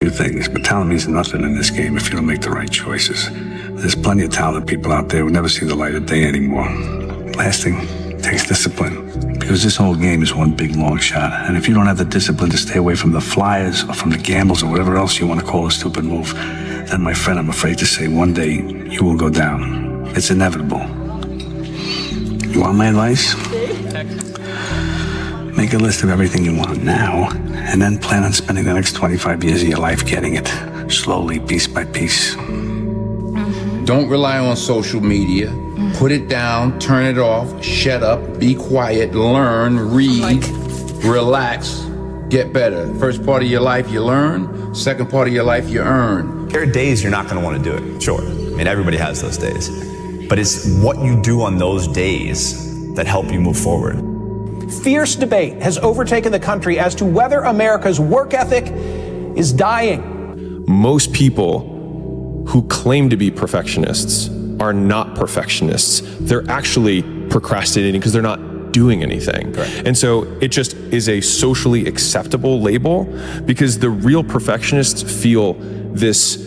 few things, but talent means nothing in this game if you don't make the right choices. There's plenty of talented people out there who never see the light of day anymore. Last thing takes discipline, because this whole game is one big long shot, and if you don't have the discipline to stay away from the flyers or from the gambles or whatever else you want to call a stupid move, then my friend, I'm afraid to say one day you will go down. It's inevitable. You want my advice? Make a list of everything you want now, and then plan on spending the next 25 years of your life getting it, slowly, piece by piece. Don't rely on social media. Put it down, turn it off, shut up, be quiet, learn, read, relax, get better. First part of your life, you learn. Second part of your life, you earn. There are days you're not going to want to do it, sure. I mean, everybody has those days. But it's what you do on those days that help you move forward. Fierce debate has overtaken the country as to whether America's work ethic is dying. Most people who claim to be perfectionists are not perfectionists. They're actually procrastinating because they're not doing anything. Correct. And so it just is a socially acceptable label, because the real perfectionists feel this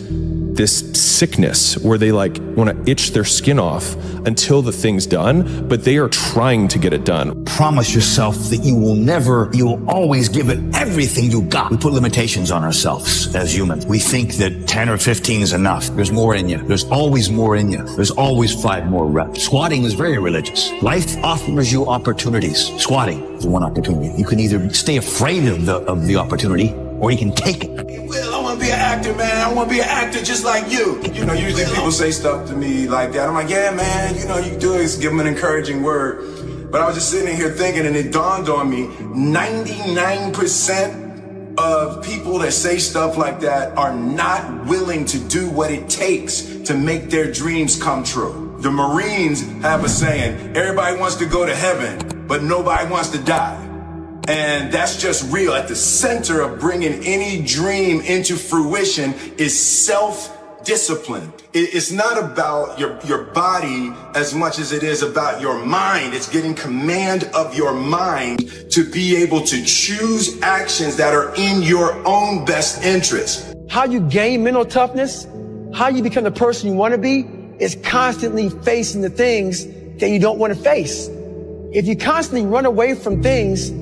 sickness where they like want to itch their skin off until the thing's done, but they are trying to get it done. Promise yourself that you will always give it everything you got. We put limitations on ourselves as humans. We think that 10 or 15 is enough. There's more in you. There's always more in you. There's always 5 more reps. Squatting is very religious. Life offers you opportunities. Squatting is one opportunity. You can either stay afraid of the opportunity, or you can take it. Will, I want to be an actor, man. I want to be an actor just like you. You know, usually people say stuff to me like that. I'm like, yeah, man, you know, you do it. Give them an encouraging word. But I was just sitting here thinking, and it dawned on me, 99% of people that say stuff like that are not willing to do what it takes to make their dreams come true. The Marines have a saying, everybody wants to go to heaven, but nobody wants to die. And that's just real. At the center of bringing any dream into fruition is self-discipline. It's not about your body as much as it is about your mind. It's getting command of your mind to be able to choose actions that are in your own best interest. How you gain mental toughness, how you become the person you want to be, is constantly facing the things that you don't want to face. If you constantly run away from things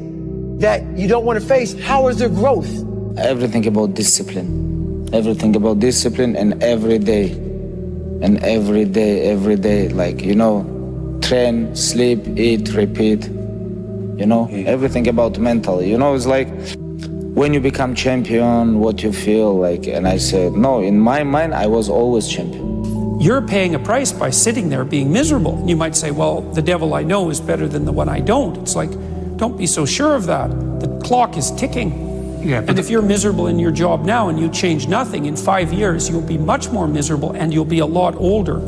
that you don't want to face, how is there growth? Everything about discipline. Everything about discipline, and every day. And every day, like, you know, train, sleep, eat, repeat. You know, everything about mental. You know, it's like when you become champion, what you feel like. And I said, no, in my mind, I was always champion. You're paying a price by sitting there being miserable. You might say, well, the devil I know is better than the one I don't. It's like, don't be so sure of that. The clock is ticking. Yeah, and if you're miserable in your job now and you change nothing, in 5 years, you'll be much more miserable and you'll be a lot older.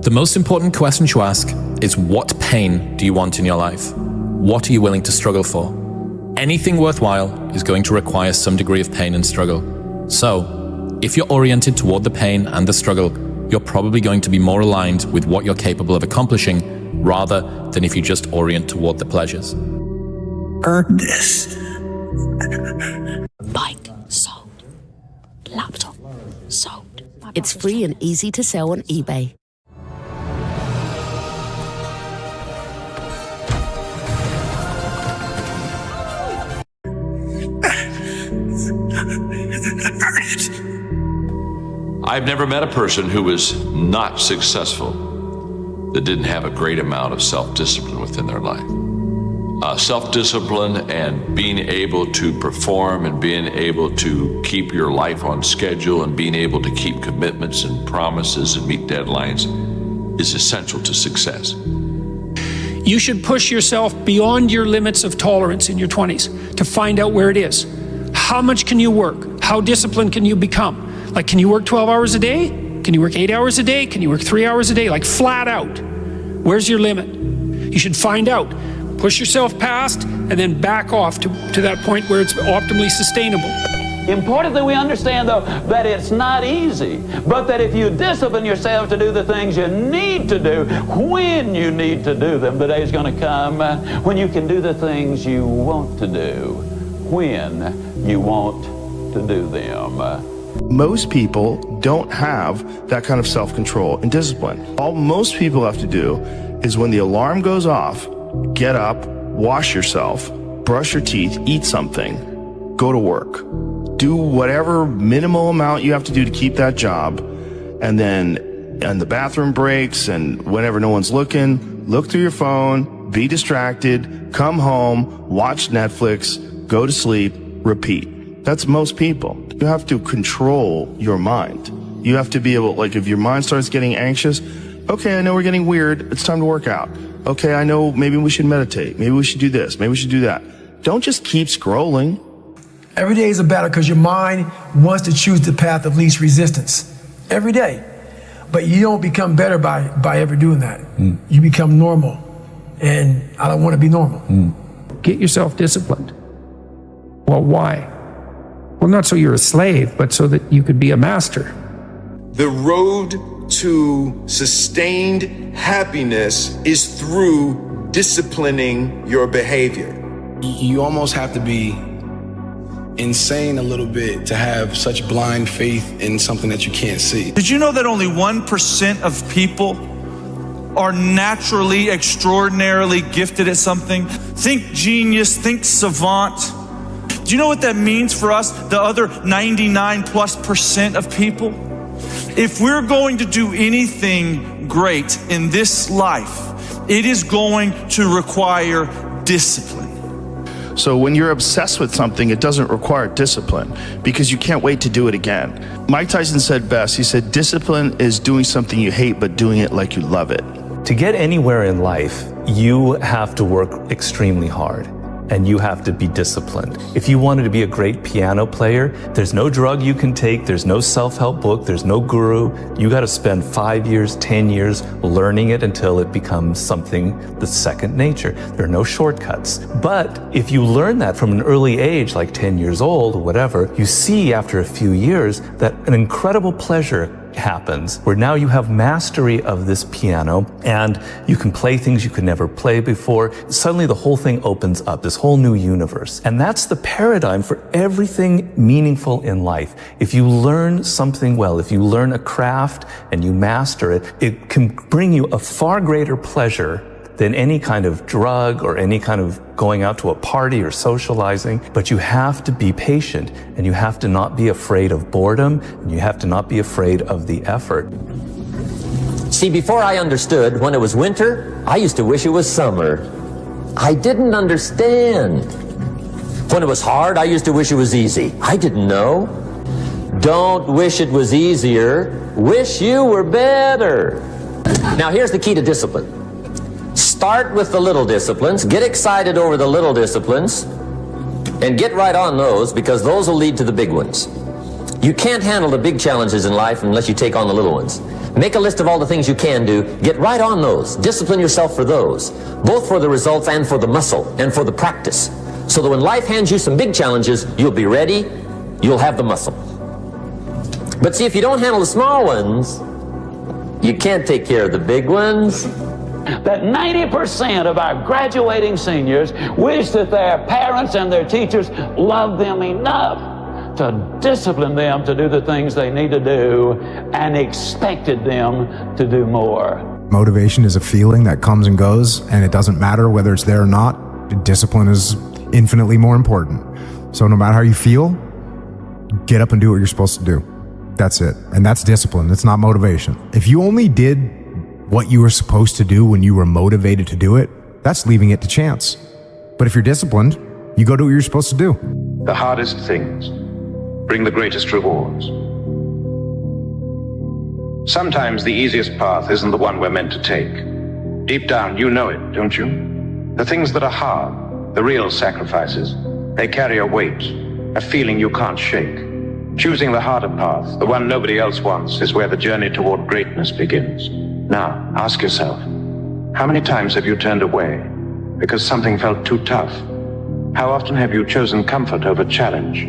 The most important question to ask is, what pain do you want in your life? What are you willing to struggle for? Anything worthwhile is going to require some degree of pain and struggle. So, if you're oriented toward the pain and the struggle, you're probably going to be more aligned with what you're capable of accomplishing, rather than if you just orient toward the pleasures. Earn this. Bike sold. Laptop sold. It's free and easy to sell on eBay. I've never met a person who was not successful that didn't have a great amount of self-discipline within their life. Self-discipline and being able to perform and being able to keep your life on schedule and being able to keep commitments and promises and meet deadlines is essential to success. You should push yourself beyond your limits of tolerance in your 20s to find out where it is. How much can you work? How disciplined can you become? Like, can you work 12 hours a day? Can you work 8 hours a day? Can you work 3 hours a day? Like, flat out. Where's your limit? You should find out. Push yourself past and then back off to that point where it's optimally sustainable. Importantly, we understand, though, that it's not easy, but that if you discipline yourself to do the things you need to do, when you need to do them, the day's going to come when you can do the things you want to do, when you want to do them. Most people don't have that kind of self-control and discipline. All most people have to do is when the alarm goes off, get up, wash yourself, brush your teeth, eat something, go to work. Do whatever minimal amount you have to do to keep that job, and then in the bathroom breaks and whenever no one's looking, look through your phone, be distracted, come home, watch Netflix, go to sleep, repeat. That's most people. You have to control your mind. You have to be able, like, if your mind starts getting anxious, okay, I know we're getting weird, it's time to work out. Okay, I know maybe we should meditate, maybe we should do this, maybe we should do that. Don't just keep scrolling. Every day is a battle because your mind wants to choose the path of least resistance. Every day. But you don't become better by ever doing that. You become normal. And I don't want to be normal. Get yourself disciplined. Well, why? Well, not so you're a slave, but so that you could be a master. The road to sustained happiness is through disciplining your behavior. You almost have to be insane a little bit to have such blind faith in something that you can't see. Did you know that only 1% of people are naturally, extraordinarily gifted at something? Think genius, think savant. Do you know what that means for us, the other 99+% of people? If we're going to do anything great in this life, it is going to require discipline. So when you're obsessed with something, it doesn't require discipline because you can't wait to do it again. Mike Tyson said best, he said, discipline is doing something you hate, but doing it like you love it. To get anywhere in life, you have to work extremely hard. And you have to be disciplined. If you wanted to be a great piano player, there's no drug you can take, there's no self-help book, there's no guru. You got to spend 5 years, 10 years learning it until it becomes something that's second nature. There are no shortcuts. But if you learn that from an early age, like 10 years old or whatever, you see after a few years that an incredible pleasure happens where now you have mastery of this piano and you can play things you could never play before. Suddenly the whole thing opens up, this whole new universe. And that's the paradigm for everything meaningful in life. If you learn something well, if you learn a craft and you master it, it can bring you a far greater pleasure than any kind of drug or any kind of going out to a party or socializing. But you have to be patient and you have to not be afraid of boredom and you have to not be afraid of the effort. See, before I understood, when it was winter, I used to wish it was summer. I didn't understand. When it was hard, I used to wish it was easy. I didn't know. Don't wish it was easier. Wish you were better. Now here's the key to discipline. Start with the little disciplines, get excited over the little disciplines, and get right on those because those will lead to the big ones. You can't handle the big challenges in life unless you take on the little ones. Make a list of all the things you can do, get right on those, discipline yourself for those, both for the results and for the muscle and for the practice, so that when life hands you some big challenges, you'll be ready, you'll have the muscle. But see, if you don't handle the small ones, you can't take care of the big ones. That 90% of our graduating seniors wish that their parents and their teachers loved them enough to discipline them to do the things they need to do and expected them to do more. Motivation is a feeling that comes and goes, and it doesn't matter whether it's there or not. Discipline is infinitely more important. So no matter how you feel, get up and do what you're supposed to do. That's it. And that's discipline. It's not motivation. If you only did what you were supposed to do when you were motivated to do it, that's leaving it to chance. But if you're disciplined, you go do what you're supposed to do. The hardest things bring the greatest rewards. Sometimes the easiest path isn't the one we're meant to take. Deep down, you know it, don't you? The things that are hard, the real sacrifices, they carry a weight, a feeling you can't shake. Choosing the harder path, the one nobody else wants, is where the journey toward greatness begins. Now, ask yourself, how many times have you turned away because something felt too tough? How often have you chosen comfort over challenge,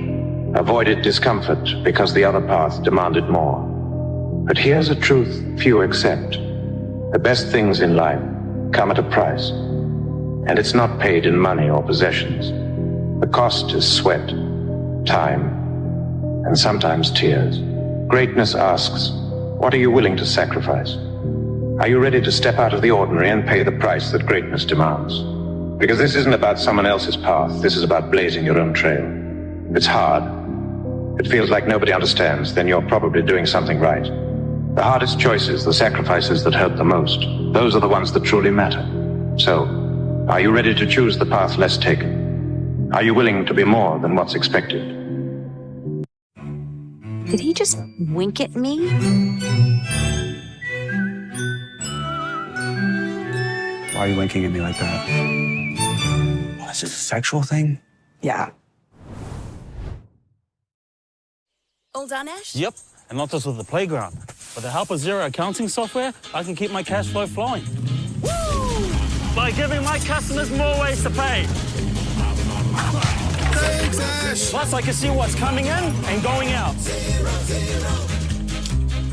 avoided discomfort because the other path demanded more? But here's a truth few accept. The best things in life come at a price, and it's not paid in money or possessions. The cost is sweat, time, and sometimes tears. Greatness asks, what are you willing to sacrifice? Are you ready to step out of the ordinary and pay the price that greatness demands? Because this isn't about someone else's path, this is about blazing your own trail. If it's hard, if it feels like nobody understands, then you're probably doing something right. The hardest choices, the sacrifices that hurt the most, those are the ones that truly matter. So, are you ready to choose the path less taken? Are you willing to be more than what's expected? Did he just wink at me? Why are you winking at me like that? What, is this a sexual thing? Yeah. All done, Ash? Yep, and not just with the playground. With the help of Xero accounting software, I can keep my cash flow flowing. Woo! By giving my customers more ways to pay. Thanks, Ash! Plus, I can see what's coming in and going out.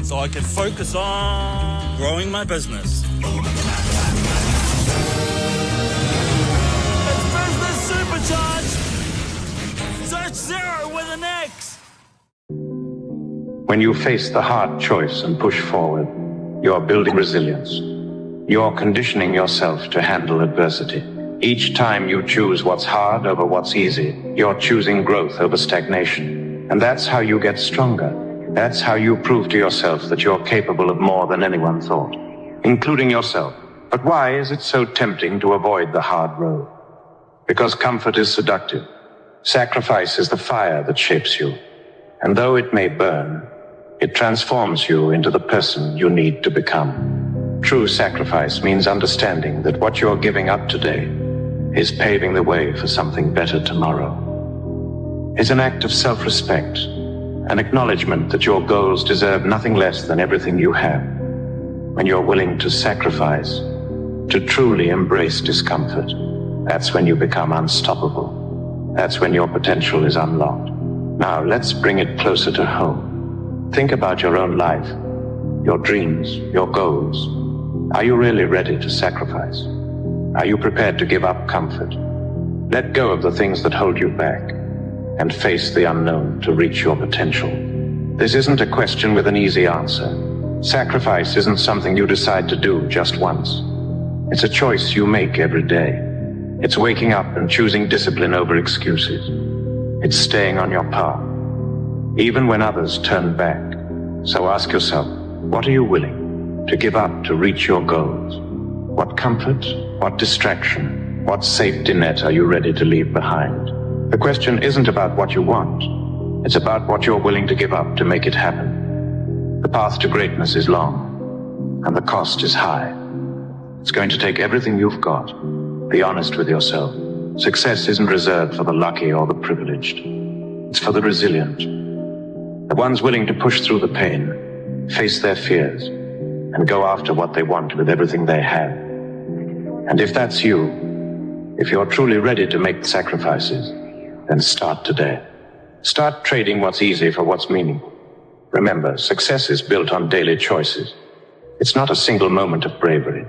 So I can focus on growing my business. It's business supercharged! Search Xero with an X! When you face the hard choice and push forward, you're building resilience. You're conditioning yourself to handle adversity. Each time you choose what's hard over what's easy, you're choosing growth over stagnation. And that's how you get stronger. That's how you prove to yourself that you're capable of more than anyone thought, including yourself. But why is it so tempting to avoid the hard road? Because comfort is seductive. Sacrifice is the fire that shapes you. And though it may burn, it transforms you into the person you need to become. True sacrifice means understanding that what you're giving up today is paving the way for something better tomorrow. It's an act of self-respect, an acknowledgement that your goals deserve nothing less than everything you have. When you're willing to sacrifice, to truly embrace discomfort, that's when you become unstoppable. That's when your potential is unlocked. Now, let's bring it closer to home. Think about your own life, your dreams, your goals. Are you really ready to sacrifice? Are you prepared to give up comfort? Let go of the things that hold you back and face the unknown to reach your potential. This isn't a question with an easy answer. Sacrifice isn't something you decide to do just once. It's a choice you make every day. It's waking up and choosing discipline over excuses. It's staying on your path, even when others turn back. So ask yourself, what are you willing to give up to reach your goals? What comfort, what distraction, what safety net are you ready to leave behind? The question isn't about what you want. It's about what you're willing to give up to make it happen. The path to greatness is long, and the cost is high. It's going to take everything you've got. Be honest with yourself. Success isn't reserved for the lucky or the privileged. It's for the resilient. The ones willing to push through the pain, face their fears, and go after what they want with everything they have. And if that's you, if you're truly ready to make the sacrifices, then start today. Start trading what's easy for what's meaningful. Remember, success is built on daily choices. It's not a single moment of bravery.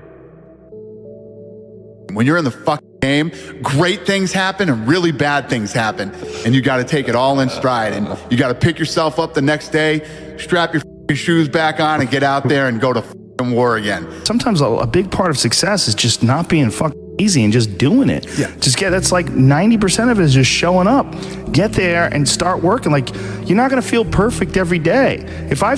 When you're in the fucking game, great things happen and really bad things happen. And you got to take it all in stride. And you got to pick yourself up the next day, strap your shoes back on and get out there and go to war again. Sometimes a big part of success is just not being fucking easy and just doing it. Yeah. That's like 90% of it is just showing up. Get there and start working. Like, you're not going to feel perfect every day. If I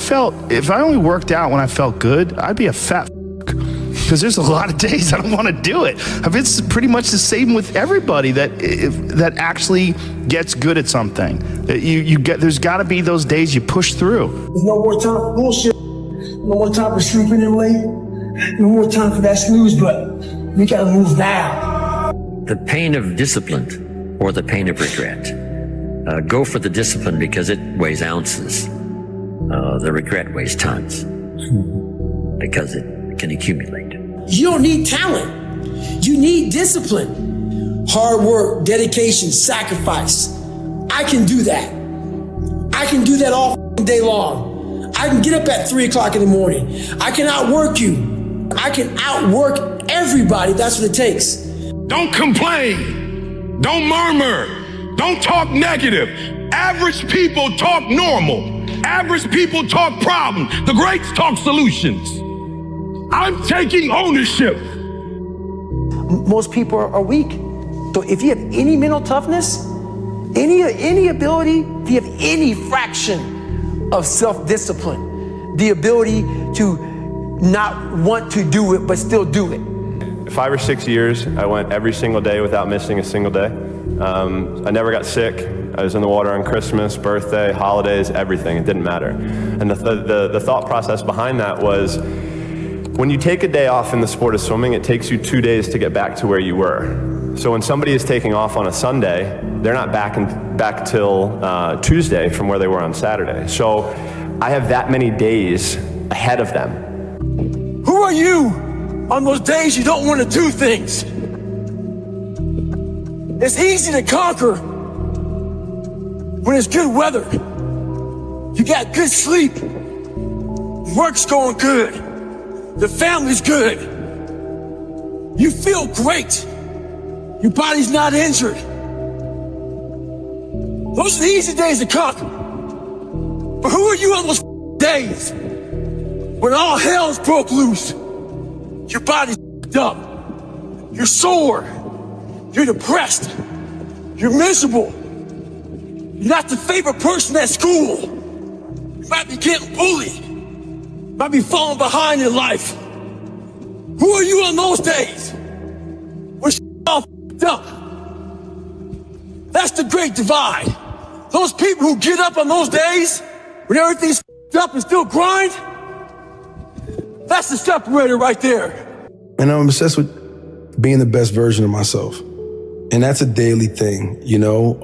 only worked out when I felt good, I'd be a fat because there's a lot of days I don't want to do it. It's pretty much the same with everybody that actually gets good at something. There's got to be those days you push through. There's no more time for bullshit. No more time for sleeping in late. No more time for that snooze button. We got to move now. The pain of discipline or the pain of regret. Go for the discipline because it weighs ounces. The regret weighs tons because it can accumulate. You don't need talent. You need discipline. Hard work, dedication, sacrifice. I can do that. I can do that all day long. I can get up at 3 o'clock in the morning. I can outwork you. I can outwork everybody. That's what it takes. Don't complain. Don't murmur. Don't talk negative. Average people talk normal. Average people talk problems. The greats talk solutions. I'm taking ownership. Most people are weak. So if you have any mental toughness, any ability, if you have any fraction of self-discipline, the ability to not want to do it but still do it. 5 or 6 years, I went every single day without missing a single day. I never got sick. I was in the water on Christmas, birthday, holidays, everything. It didn't matter. And the thought process behind that was, when you take a day off in the sport of swimming, it takes you 2 days to get back to where you were. So when somebody is taking off on a Sunday, they're not back till Tuesday from where they were on Saturday. So I have that many days ahead of them. Who are you on those days you don't want to do things? It's easy to conquer when it's good weather. You got good sleep. Work's going good. The family's good. You feel great. Your body's not injured. Those are the easy days to conquer. But who are you on those days when all hell's broke loose? Your body's up. You're sore. You're depressed. You're miserable. You're not the favorite person at school. You might be getting bullied. You might be falling behind in life. Who are you on those days? When all up. That's the great divide. Those people who get up on those days when everything's up and still grind, that's the separator right there. And I'm obsessed with being the best version of myself. And that's a daily thing, you know?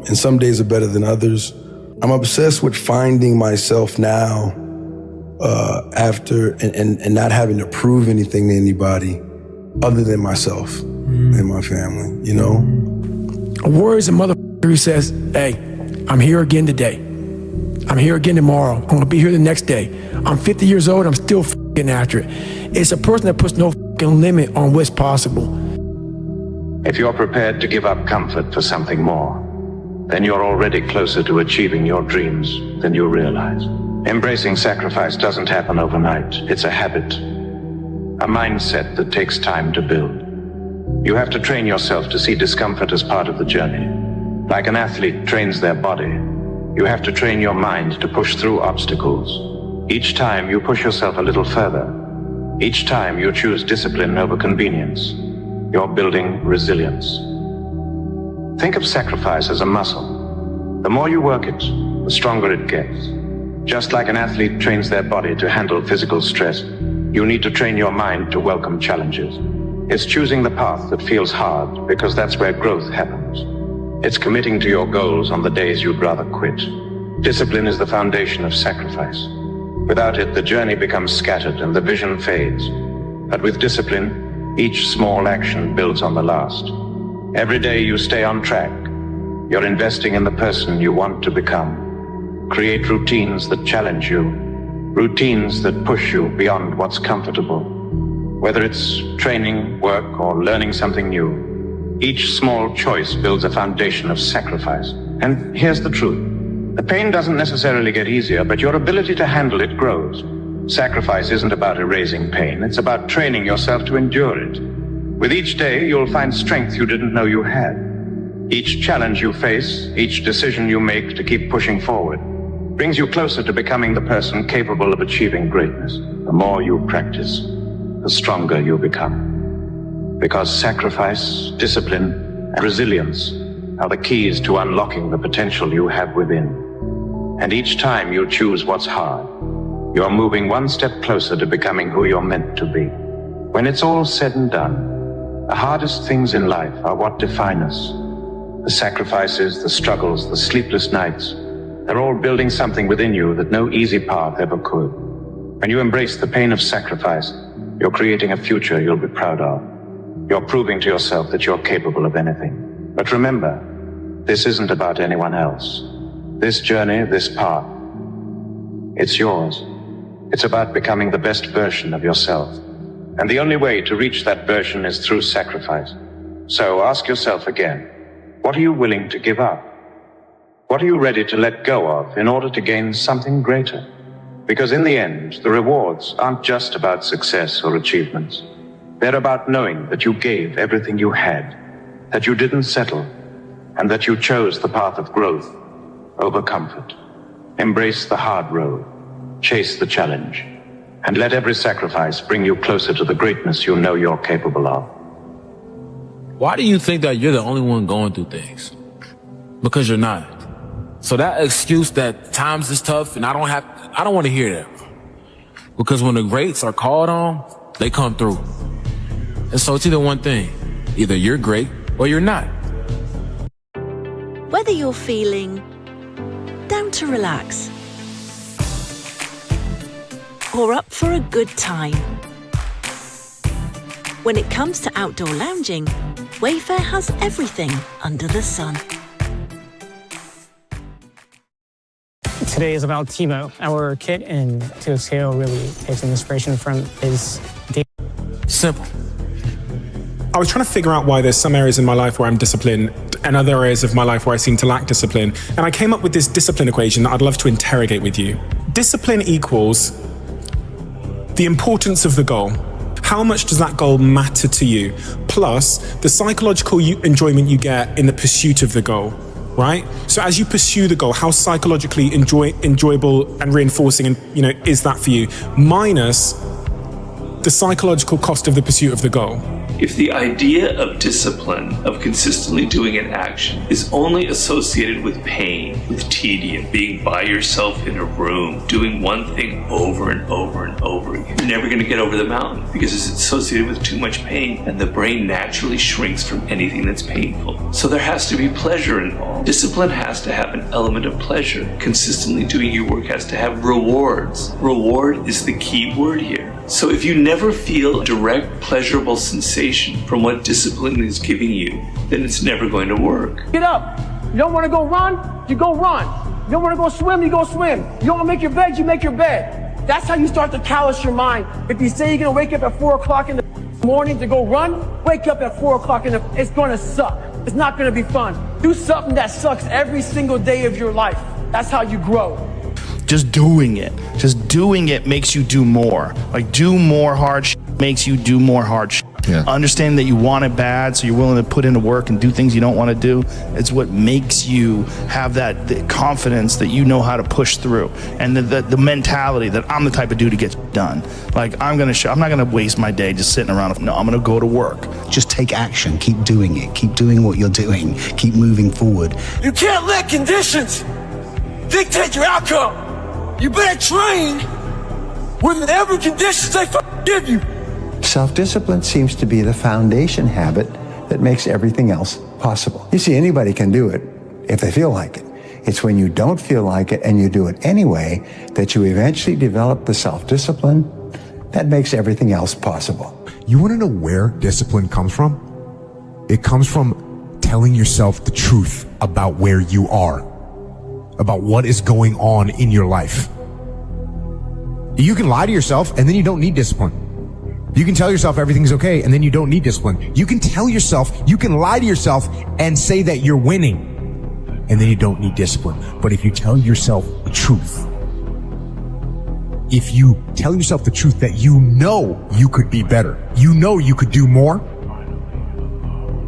And some days are better than others. I'm obsessed with finding myself now after and not having to prove anything to anybody other than myself and my family, you know? A warrior is a motherfucker who says, hey, I'm here again today. I'm here again tomorrow. I'm gonna be here the next day. I'm 50 years old, I'm still f***ing after it. It's a person that puts no f***ing limit on what's possible. If you're prepared to give up comfort for something more, then you're already closer to achieving your dreams than you realize. Embracing sacrifice doesn't happen overnight. It's a habit, a mindset that takes time to build. You have to train yourself to see discomfort as part of the journey. Like an athlete trains their body, you have to train your mind to push through obstacles. Each time you push yourself a little further. Each time you choose discipline over convenience. You're building resilience. Think of sacrifice as a muscle. The more you work it, the stronger it gets. Just like an athlete trains their body to handle physical stress, you need to train your mind to welcome challenges. It's choosing the path that feels hard because that's where growth happens. It's committing to your goals on the days you'd rather quit. Discipline is the foundation of sacrifice. Without it, the journey becomes scattered and the vision fades. But with discipline, each small action builds on the last. Every day you stay on track. You're investing in the person you want to become. Create routines that challenge you. Routines that push you beyond what's comfortable. Whether it's training, work, or learning something new, each small choice builds a foundation of sacrifice. And here's the truth. The pain doesn't necessarily get easier, but your ability to handle it grows. Sacrifice isn't about erasing pain. It's about training yourself to endure it. With each day, you'll find strength you didn't know you had. Each challenge you face, each decision you make to keep pushing forward, brings you closer to becoming the person capable of achieving greatness. The more you practice, the stronger you become. Because sacrifice, discipline, and resilience are the keys to unlocking the potential you have within. And each time you choose what's hard, you're moving one step closer to becoming who you're meant to be. When it's all said and done, the hardest things in life are what define us. The sacrifices, the struggles, the sleepless nights, they're all building something within you that no easy path ever could. When you embrace the pain of sacrifice, you're creating a future you'll be proud of. You're proving to yourself that you're capable of anything. But remember, this isn't about anyone else. This journey, this path, it's yours. It's about becoming the best version of yourself. And the only way to reach that version is through sacrifice. So ask yourself again, what are you willing to give up? What are you ready to let go of in order to gain something greater? Because in the end, the rewards aren't just about success or achievements. They're about knowing that you gave everything you had, that you didn't settle, and that you chose the path of growth over comfort. Embrace the hard road, chase the challenge, and let every sacrifice bring you closer to the greatness you know you're capable of. Why do you think that you're the only one going through things? Because you're not. So that excuse that times is tough and I don't want to hear that. Because when the greats are called on, they come through. And so it's either one thing. Either you're great or you're not. Whether you're feeling down to relax or up for a good time, when it comes to outdoor lounging, Wayfair has everything under the sun. Today is about Timo, our kid, and to scale really takes inspiration from his day. Simple. I was trying to figure out why there's some areas in my life where I'm disciplined and other areas of my life where I seem to lack discipline. And I came up with this discipline equation that I'd love to interrogate with you. Discipline equals the importance of the goal. How much does that goal matter to you? Plus the psychological enjoyment you get in the pursuit of the goal, right? So as you pursue the goal, how psychologically enjoyable and reinforcing and is that for you? Minus the psychological cost of the pursuit of the goal. If the idea of discipline, of consistently doing an action, is only associated with pain, with tedium, being by yourself in a room, doing one thing over and over and over again, you're never going to get over the mountain because it's associated with too much pain, and the brain naturally shrinks from anything that's painful. So there has to be pleasure involved. Discipline has to have an element of pleasure. Consistently doing your work has to have rewards. Reward is the key word here. So if you never feel a direct pleasurable sensation from what discipline is giving you, then it's never going to work. Get up. You don't want to go run, you go run. You don't want to go swim, you go swim. You don't want to make your bed, you make your bed. That's how you start to callous your mind. If you say you're going to wake up at 4 o'clock in the morning to go run, wake up at 4 o'clock it's going to suck. It's not going to be fun. Do something that sucks every single day of your life. That's how you grow. Just doing it makes you do more. Like, do more hard shit makes you do more hard shit. Yeah. Understand that you want it bad, so you're willing to put into work and do things you don't want to do. It's what makes you have the confidence that you know how to push through, and the mentality that I'm the type of dude who gets done. Like, I'm not gonna waste my day just sitting around. No, I'm gonna go to work. Just take action. Keep doing it. Keep doing what you're doing. Keep moving forward. You can't let conditions dictate your outcome. You better train with whatever conditions they give you. Self-discipline seems to be the foundation habit that makes everything else possible. You see, anybody can do it if they feel like it. It's when you don't feel like it and you do it anyway that you eventually develop the self-discipline that makes everything else possible. You want to know where discipline comes from? It comes from telling yourself the truth about where you are, about what is going on in your life. You can lie to yourself and then you don't need discipline. You can tell yourself everything's okay and then you don't need discipline. You can lie to yourself and say that you're winning and then you don't need discipline. But if you tell yourself the truth, if you tell yourself the truth that you know you could be better, you know you could do more,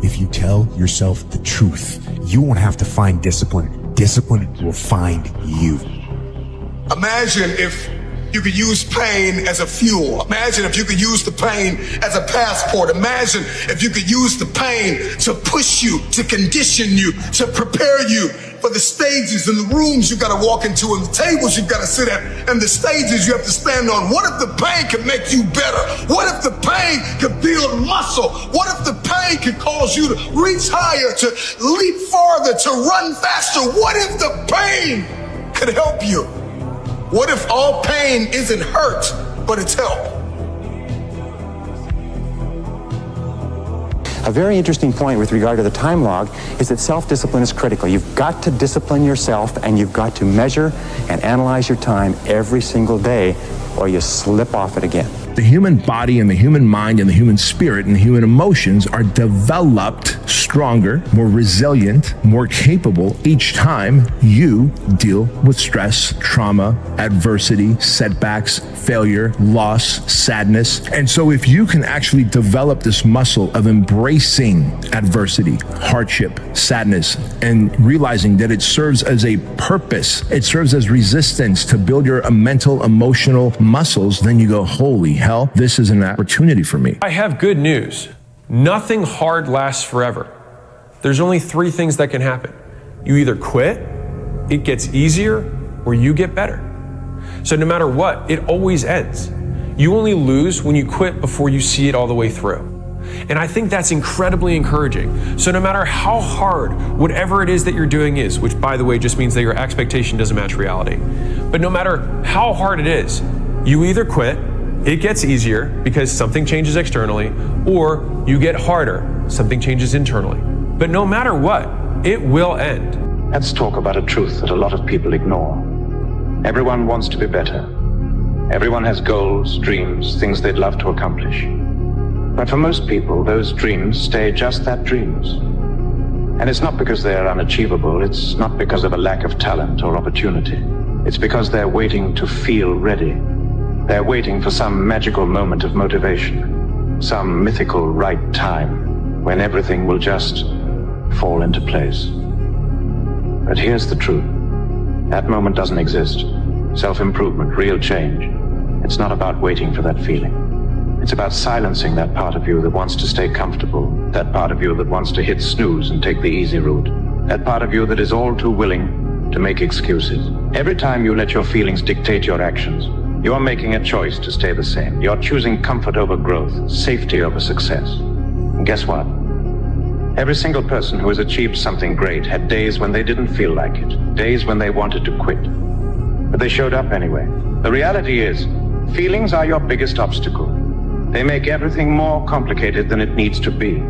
if you tell yourself the truth, you won't have to find discipline. Discipline will find you. Imagine if you could use pain as a fuel. Imagine if you could use the pain as a passport. Imagine if you could use the pain to push you, to condition you, to prepare you for the stages and the rooms you gotta walk into and the tables you gotta sit at and the stages you have to stand on. What if the pain could make you better? What if the pain could build muscle? What if the pain could cause you to reach higher, to leap farther, to run faster? What if the pain could help you? What if all pain isn't hurt, but it's help? A very interesting point with regard to the time log is that self-discipline is critical. You've got to discipline yourself and you've got to measure and analyze your time every single day or you slip off it again. The human body and the human mind and the human spirit and the human emotions are developed stronger, more resilient, more capable each time you deal with stress, trauma, adversity, setbacks, failure, loss, sadness. And so if you can actually develop this muscle of embracing adversity, hardship, sadness, and realizing that it serves as a purpose, it serves as resistance to build your mental, emotional muscles, then you go, holy hell, this is an opportunity for me. I have good news. Nothing hard lasts forever. There's only 3 things that can happen. You either quit, it gets easier, or you get better. So no matter what, it always ends. You only lose when you quit before you see it all the way through. And I think that's incredibly encouraging. So no matter how hard whatever it is that you're doing is, which by the way just means that your expectation doesn't match reality, but no matter how hard it is, you either quit, it gets easier because something changes externally, or you get harder, something changes internally. But no matter what, it will end. Let's talk about a truth that a lot of people ignore. Everyone wants to be better. Everyone has goals, dreams, things they'd love to accomplish. But for most people, those dreams stay just that, dreams. And it's not because they are unachievable. It's not because of a lack of talent or opportunity. It's because they're waiting to feel ready. They're waiting for some magical moment of motivation, some mythical right time when everything will just fall into place. But here's the truth. That moment doesn't exist. Self-improvement, real change. It's not about waiting for that feeling. It's about silencing that part of you that wants to stay comfortable, that part of you that wants to hit snooze and take the easy route, that part of you that is all too willing to make excuses. Every time you let your feelings dictate your actions, you are making a choice to stay the same. You're choosing comfort over growth, safety over success. And guess what? Every single person who has achieved something great had days when they didn't feel like it, days when they wanted to quit. But they showed up anyway. The reality is, feelings are your biggest obstacle. They make everything more complicated than it needs to be.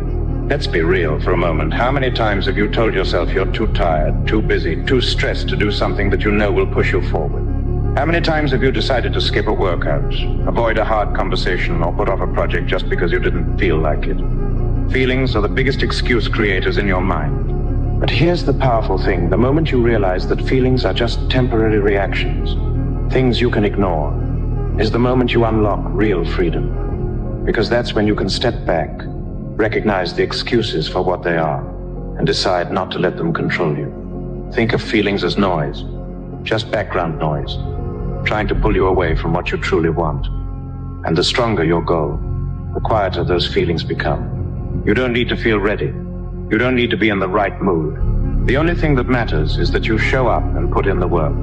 Let's be real for a moment. How many times have you told yourself you're too tired, too busy, too stressed to do something that you know will push you forward? How many times have you decided to skip a workout, avoid a hard conversation, or put off a project just because you didn't feel like it? Feelings are the biggest excuse creators in your mind. But here's the powerful thing. The moment you realize that feelings are just temporary reactions, things you can ignore, is the moment you unlock real freedom. Because that's when you can step back, recognize the excuses for what they are, and decide not to let them control you. Think of feelings as noise, just background noise, trying to pull you away from what you truly want. And the stronger your goal, the quieter those feelings become. You don't need to feel ready. You don't need to be in the right mood. The only thing that matters is that you show up and put in the work.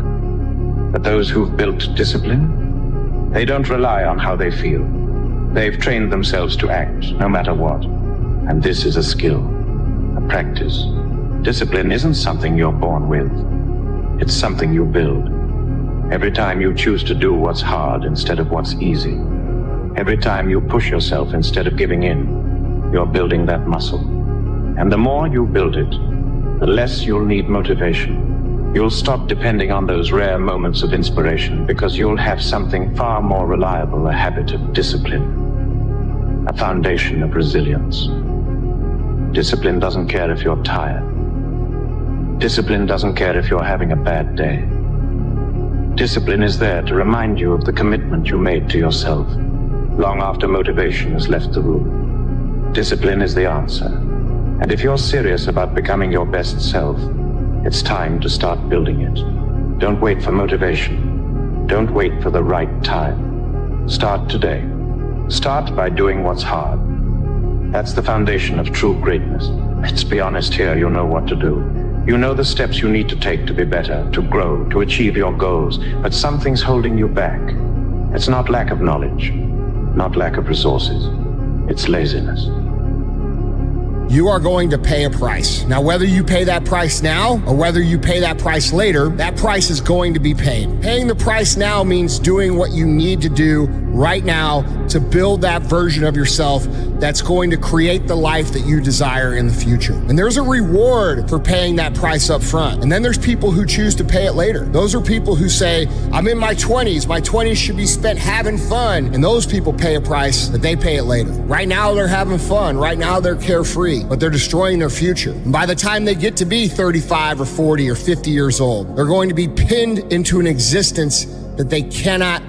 But those who've built discipline, they don't rely on how they feel. They've trained themselves to act no matter what. And this is a skill, a practice. Discipline isn't something you're born with. It's something you build. Every time you choose to do what's hard instead of what's easy. Every time you push yourself instead of giving in, you're building that muscle. And the more you build it, the less you'll need motivation. You'll stop depending on those rare moments of inspiration because you'll have something far more reliable, a habit of discipline, a foundation of resilience. Discipline doesn't care if you're tired. Discipline doesn't care if you're having a bad day. Discipline is there to remind you of the commitment you made to yourself long after motivation has left the room. Discipline is the answer. And if you're serious about becoming your best self, it's time to start building it. Don't wait for motivation. Don't wait for the right time. Start today. Start by doing what's hard. That's the foundation of true greatness. Let's be honest here, you know what to do. You know the steps you need to take to be better, to grow, to achieve your goals, but something's holding you back. It's not lack of knowledge, not lack of resources. It's laziness. You are going to pay a price. Now, whether you pay that price now or whether you pay that price later, that price is going to be paid. Paying the price now means doing what you need to do right now to build that version of yourself that's going to create the life that you desire in the future. And there's a reward for paying that price up front. And then there's people who choose to pay it later. Those are people who say, I'm in my 20s. My 20s should be spent having fun. And those people pay a price, but they pay it later. Right now, they're having fun. Right now, they're carefree, but they're destroying their future. And by the time they get to be 35 or 40 or 50 years old, they're going to be pinned into an existence that they cannot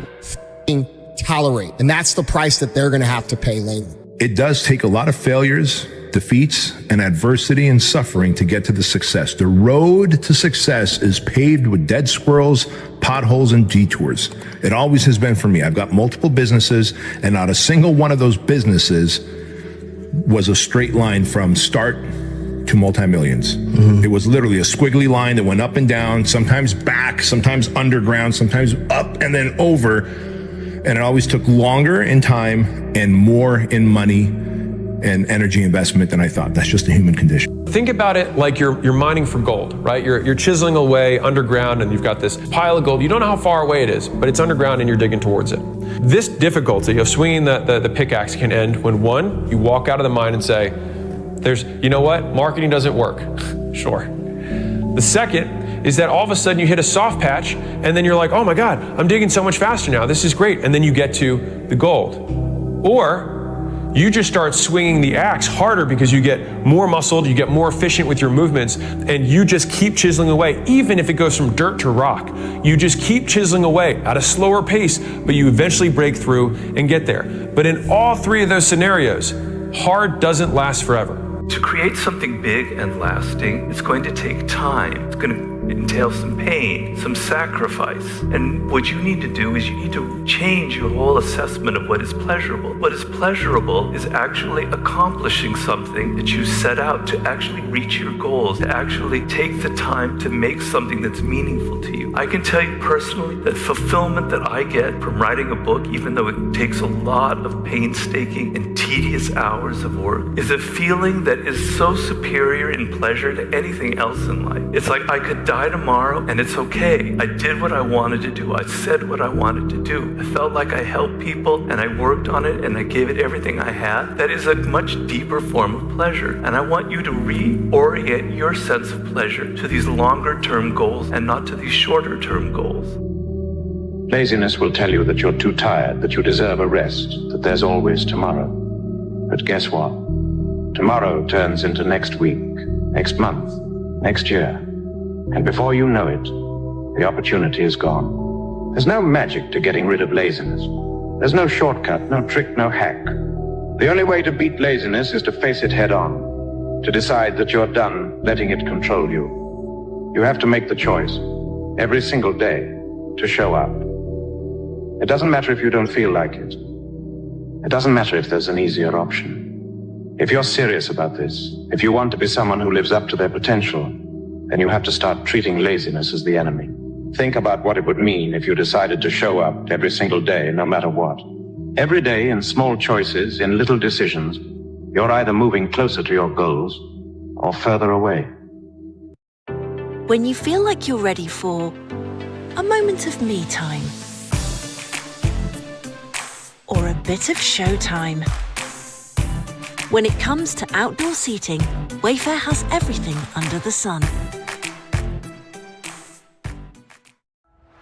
tolerate. And that's the price that they're going to have to pay later. It does take a lot of failures, defeats, and adversity and suffering to get to the success. The road to success is paved with dead squirrels, potholes, and detours. It always has been for me. I've got multiple businesses, and not a single one of those businesses was a straight line from start to multi-millions. It was literally a squiggly line that went up and down, sometimes back, sometimes underground, sometimes up and then over. And it always took longer in time and more in money and energy investment than I thought. That's just a human condition. Think about it like you're mining for gold, right? You're chiseling away underground and you've got this pile of gold. You don't know how far away it is, but it's underground and you're digging towards it. This difficulty of swinging the pickaxe can end when, one, you walk out of the mine and say, you know what? Marketing doesn't work. Sure. The second is that all of a sudden you hit a soft patch and then you're like, oh my God, I'm digging so much faster now. This is great. And then you get to the gold. Or you just start swinging the axe harder because you get more muscled, you get more efficient with your movements, and you just keep chiseling away. Even if it goes from dirt to rock, you just keep chiseling away at a slower pace, but you eventually break through and get there. But in all three of those scenarios, hard doesn't last forever. To create something big and lasting, it's going to take time. It's going to entail some pain, some sacrifice. And what you need to do is you need to change your whole assessment of what is pleasurable. What is pleasurable is actually accomplishing something that you set out to actually reach your goals, to actually take the time to make something that's meaningful to you. I can tell you personally that fulfillment that I get from writing a book, even though it takes a lot of painstaking and tedious hours of work, is a feeling that is so superior in pleasure to anything else in life. It's like I could die tomorrow and it's okay. I did what I wanted to do. I said what I wanted to do. I felt like I helped people and I worked on it and I gave it everything I had. That is a much deeper form of pleasure. And I want you to reorient your sense of pleasure to these longer term goals and not to these shorter term goals. Laziness will tell you that you're too tired, that you deserve a rest, that there's always tomorrow. But guess what? Tomorrow turns into next week, next month, next year. And before you know it, the opportunity is gone. There's no magic to getting rid of laziness. There's no shortcut, no trick, no hack. The only way to beat laziness is to face it head on, to decide that you're done letting it control you. You have to make the choice, every single day, to show up. It doesn't matter if you don't feel like it. It doesn't matter if there's an easier option. If you're serious about this, if you want to be someone who lives up to their potential, then you have to start treating laziness as the enemy. Think about what it would mean if you decided to show up every single day, no matter what. Every day, in small choices, in little decisions, you're either moving closer to your goals or further away. When you feel like you're ready for a moment of me time or a bit of showtime. When it comes to outdoor seating, Wayfair has everything under the sun.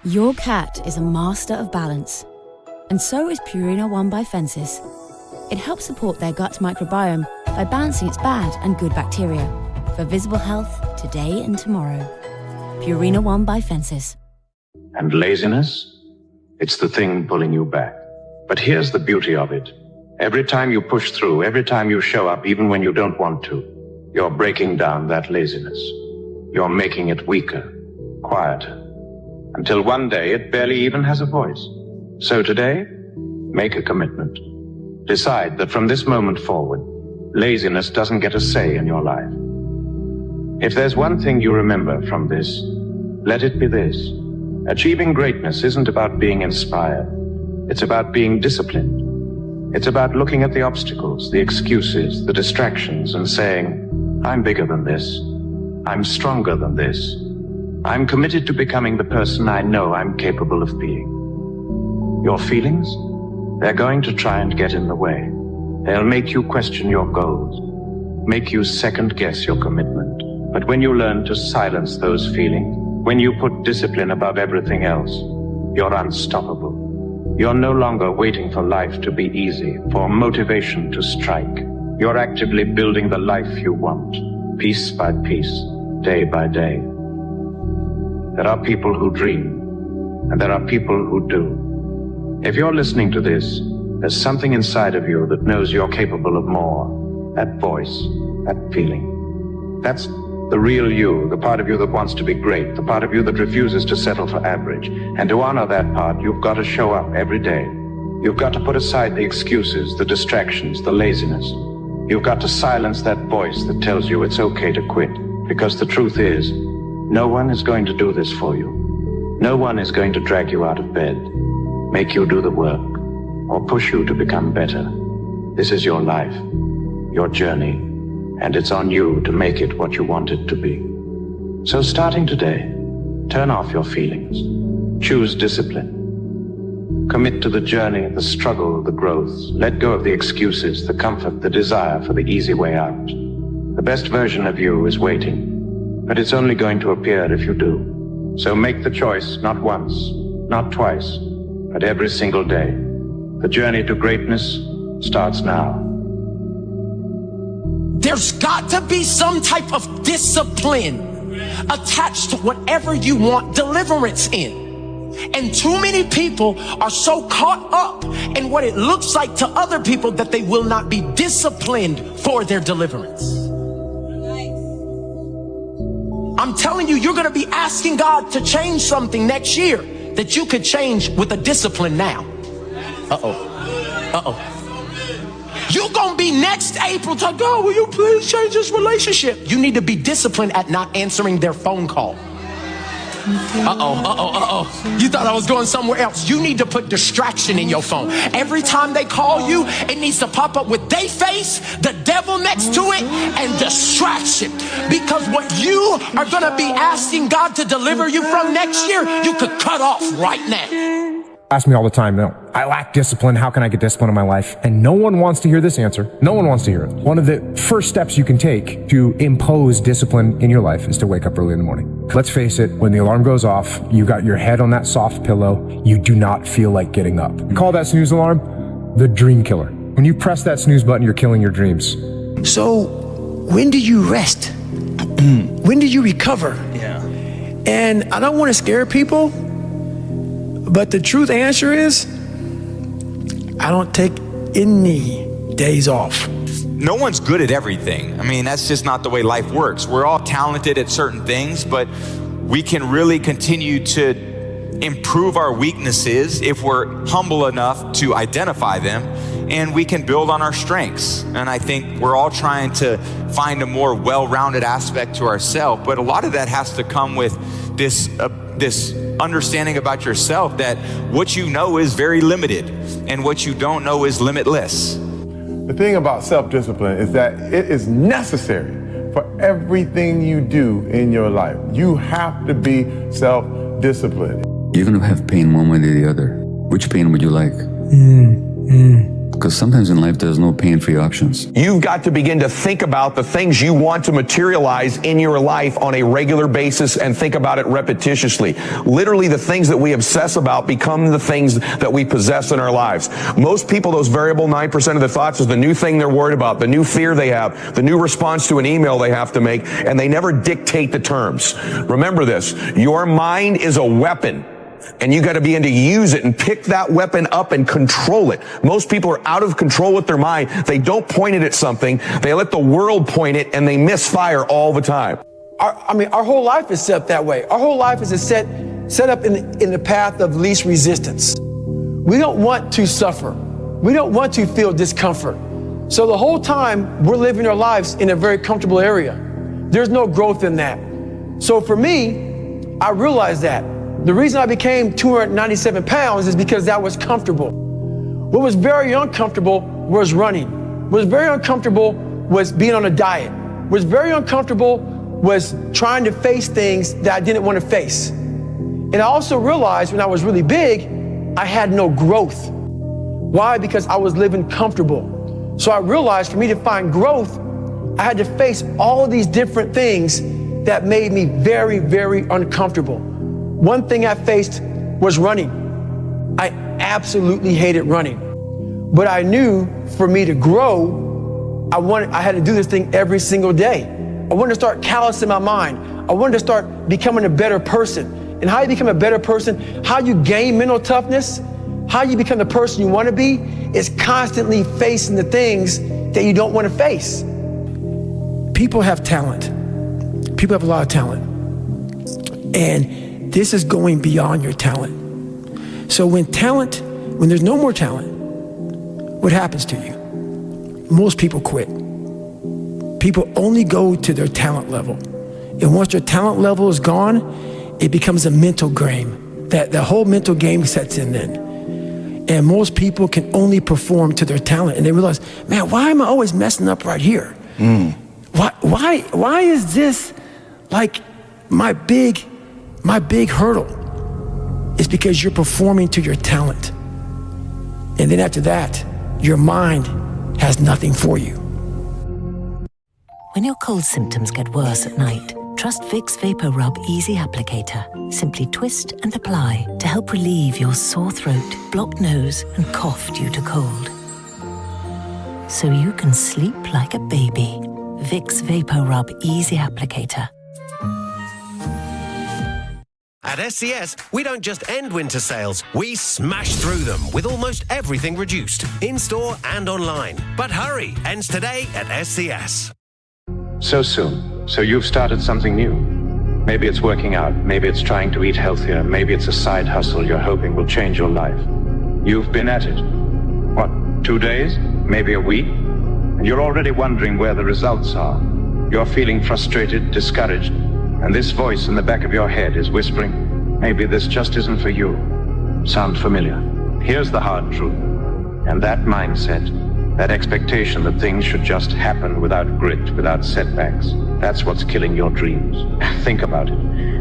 Your cat is a master of balance, and so is Purina One by Fences. It helps support their gut microbiome by balancing its bad and good bacteria for visible health today and tomorrow. Purina One by Fences. And laziness? It's the thing pulling you back. But here's the beauty of it. Every time you push through, every time you show up, even when you don't want to, you're breaking down that laziness. You're making it weaker, quieter, until one day it barely even has a voice. So today, make a commitment. Decide that from this moment forward, laziness doesn't get a say in your life. If there's one thing you remember from this, let it be this. Achieving greatness isn't about being inspired. It's about being disciplined. It's about looking at the obstacles, the excuses, the distractions, and saying, I'm bigger than this. I'm stronger than this. I'm committed to becoming the person I know I'm capable of being. Your feelings? They're going to try and get in the way. They'll make you question your goals, make you second guess your commitment. But when you learn to silence those feelings, when you put discipline above everything else, you're unstoppable. You're no longer waiting for life to be easy, for motivation to strike. You're actively building the life you want, piece by piece, day by day. There are people who dream, and there are people who do. If you're listening to this, there's something inside of you that knows you're capable of more. That voice, that feeling. That's the real you, the part of you that wants to be great, the part of you that refuses to settle for average. And to honor that part, you've got to show up every day. You've got to put aside the excuses, the distractions, the laziness. You've got to silence that voice that tells you it's okay to quit. Because the truth is, no one is going to do this for you. No one is going to drag you out of bed, make you do the work, or push you to become better. This is your life, your journey, and it's on you to make it what you want it to be. So starting today, turn off your feelings. Choose discipline. Commit to the journey, the struggle, the growth. Let go of the excuses, the comfort, the desire for the easy way out. The best version of you is waiting, but it's only going to appear if you do. So make the choice, not once, not twice, but every single day. The journey to greatness starts now. There's got to be some type of discipline attached to whatever you want deliverance in. And too many people are so caught up in what it looks like to other people that they will not be disciplined for their deliverance. I'm telling you, you're going to be asking God to change something next year that you could change with a discipline now. You're going to be next April to God, will you please change this relationship? You need to be disciplined at not answering their phone call. You thought I was going somewhere else. You need to put distraction in your phone. Every time they call you, it needs to pop up with their face, the devil next to it, and distraction. Because what you are going to be asking God to deliver you from next year, you could cut off right now. Ask me all the time, no, I lack discipline. How can I get discipline in my life? And no one wants to hear this answer. No one wants to hear it. One of the first steps you can take to impose discipline in your life is to wake up early in the morning. Let's face it, when the alarm goes off, you got your head on that soft pillow, you do not feel like getting up. We call that snooze alarm the dream killer. When you press that snooze button, you're killing your dreams. So when do you rest? When do you recover? Yeah. And I don't want to scare people, but the truth answer is, I don't take any days off. No one's good at everything. I mean, that's just not the way life works. We're all talented at certain things, but we can really continue to improve our weaknesses if we're humble enough to identify them, and we can build on our strengths. And I think we're all trying to find a more well-rounded aspect to ourselves, but a lot of that has to come with this understanding about yourself that what you know is very limited and what you don't know is limitless. The thing about self-discipline is that it is necessary for everything you do in your life. You have to be self-disciplined. You're going to have pain one way or the other. Which pain would you like? Because sometimes in life there's no pain-free options. You've got to begin to think about the things you want to materialize in your life on a regular basis and think about it repetitiously. Literally, the things that we obsess about become the things that we possess in our lives. Most people, those variable 9% of the thoughts is the new thing they're worried about, the new fear they have, the new response to an email they have to make, and they never dictate the terms. Remember this, your mind is a weapon. And you got to begin to use it and pick that weapon up and control it. Most people are out of control with their mind. They don't point it at something. They let the world point it, and they misfire all the time. Our whole life is set up that way. Our whole life is set up in the path of least resistance. We don't want to suffer. We don't want to feel discomfort. So the whole time we're living our lives in a very comfortable area. There's no growth in that. So for me, I realized that. The reason I became 297 pounds is because that was comfortable. What was very uncomfortable was running. What was very uncomfortable was being on a diet. What was very uncomfortable was trying to face things that I didn't want to face. And I also realized when I was really big, I had no growth. Why? Because I was living comfortable. So I realized for me to find growth, I had to face all of these different things that made me very, very uncomfortable. One thing I faced was running. I absolutely hated running. But I knew for me to grow, I had to do this thing every single day. I wanted to start callousing my mind. I wanted to start becoming a better person. And how you become a better person, how you gain mental toughness, how you become the person you want to be, is constantly facing the things that you don't want to face. People have talent. People have a lot of talent. And this is going beyond your talent. So when there's no more talent, what happens to you? Most people quit. People only go to their talent level. And once their talent level is gone, it becomes a mental game. That the whole mental game sets in then. And most people can only perform to their talent. And they realize, man, why am I always messing up right here? Why is this like my big hurdle? It's because you're performing to your talent. And then after that, your mind has nothing for you. When your cold symptoms get worse at night, trust Vicks Vapor Rub Easy Applicator. Simply twist and apply to help relieve your sore throat, blocked nose, and cough due to cold. So you can sleep like a baby. Vicks Vapor Rub Easy Applicator. At SCS, we don't just end winter sales, we smash through them with almost everything reduced, in-store and online. But hurry, ends today at SCS. So soon. So you've started something new. Maybe it's working out, maybe it's trying to eat healthier, maybe it's a side hustle you're hoping will change your life. You've been at it. What, 2 days? Maybe a week? And you're already wondering where the results are. You're feeling frustrated, discouraged, and this voice in the back of your head is whispering, maybe this just isn't for you. Sound familiar? Here's the hard truth. And that mindset, that expectation that things should just happen without grit, without setbacks, that's what's killing your dreams. Think about it.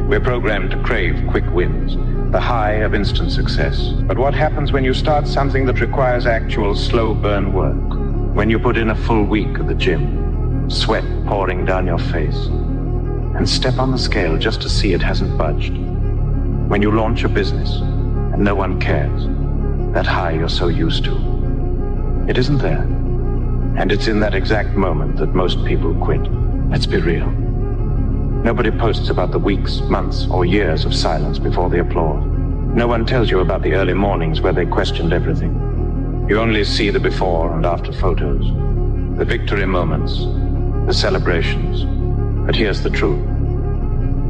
We're programmed to crave quick wins, the high of instant success. But what happens when you start something that requires actual slow burn work? When you put in a full week at the gym, sweat pouring down your face, and step on the scale just to see it hasn't budged. When you launch a business and no one cares, that high you're so used to, it isn't there. And it's in that exact moment that most people quit. Let's be real. Nobody posts about the weeks, months, or years of silence before the applause. No one tells you about the early mornings where they questioned everything. You only see the before and after photos, the victory moments, the celebrations. But here's the truth,